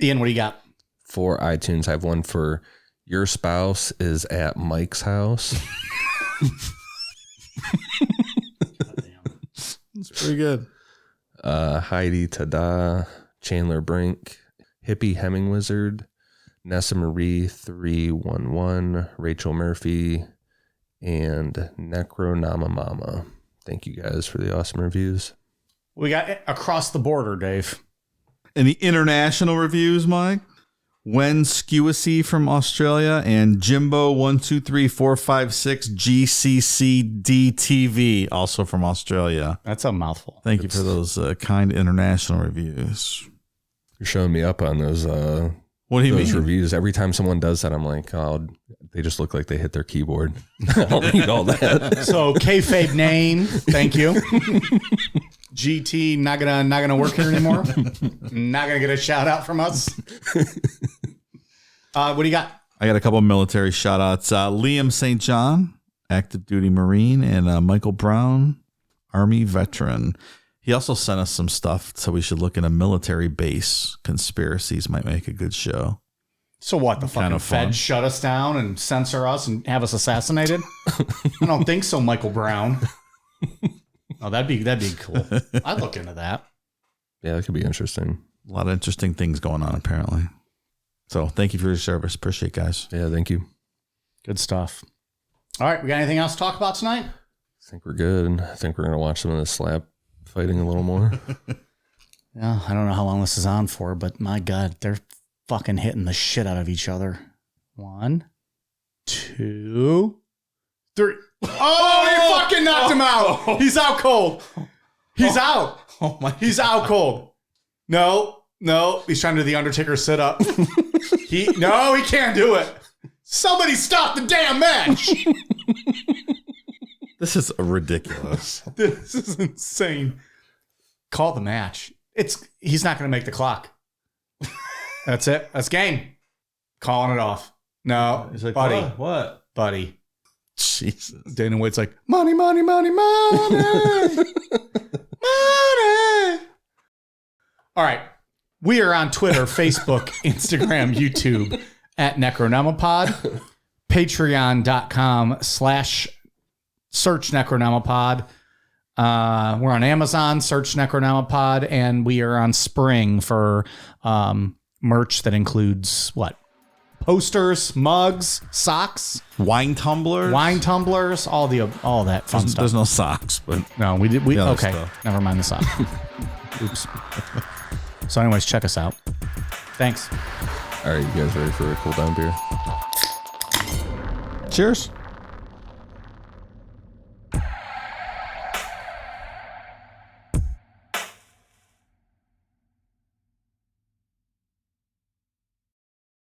Ian, what do you got? For iTunes, I have one for your spouse is at Mike's house. It's pretty good. Heidi Tada, Chandler Brink, Hippie Hemming Wizard, Nessa Marie 311, Rachel Murphy, and Necronama Mama. Thank you guys for the awesome reviews. We got across the border, Dave. And the international reviews, Mike. Wen Skewissy from Australia and Jimbo123456 GCCDTV, also from Australia. That's a mouthful. Thank you for those kind international reviews. You're showing me up on those What do you those mean? reviews. Every time someone does that, I'm like, oh, they just look like they hit their keyboard. I don't need all that. So kayfabe name, thank you. GT not gonna work here anymore. Not gonna get a shout out from us. What do you got? I got a couple of military shout outs. Liam St. John, active duty Marine, and Michael Brown, Army veteran. He also sent us some stuff, so we should look at a military base. Conspiracies might make a good show. So what? The fucking Kinda fun. Fed shut us down and censor us and have us assassinated? I don't think so, Michael Brown. Oh, that'd be cool. I'd look into that. Yeah, that could be interesting. A lot of interesting things going on, apparently. So thank you for your service. Appreciate it, guys. Yeah, thank you. Good stuff. All right, we got anything else to talk about tonight? I think we're good. I think we're going to watch some of the slap fighting a little more. Yeah, I don't know how long this is on for, but my God, they're fucking hitting the shit out of each other. 1, 2, 3. Oh, he fucking knocked him out. He's out cold. He's out. Oh my! He's out cold. No. He's trying to do the Undertaker sit up. He can't do it. Somebody stop the damn match. This is ridiculous. This is insane. Call the match. He's not going to make the clock. That's it. That's game. Calling it off. No, He's like, buddy. What? Buddy. Jesus. Dana White's like, money, money, money, money. Money. All right. We are on Twitter, Facebook, Instagram, YouTube at Necronomapod. Patreon.com/search Necronomapod. We're on Amazon, search Necronomapod, and we are on Spring for merch that includes what? Posters, mugs, socks, Wine tumblers. all that fun stuff. There's no socks, but No, we did. The other Okay, stuff. never mind the sock. Oops. So, anyways, check us out. Thanks. All right, you guys ready for a cool down beer? cheers.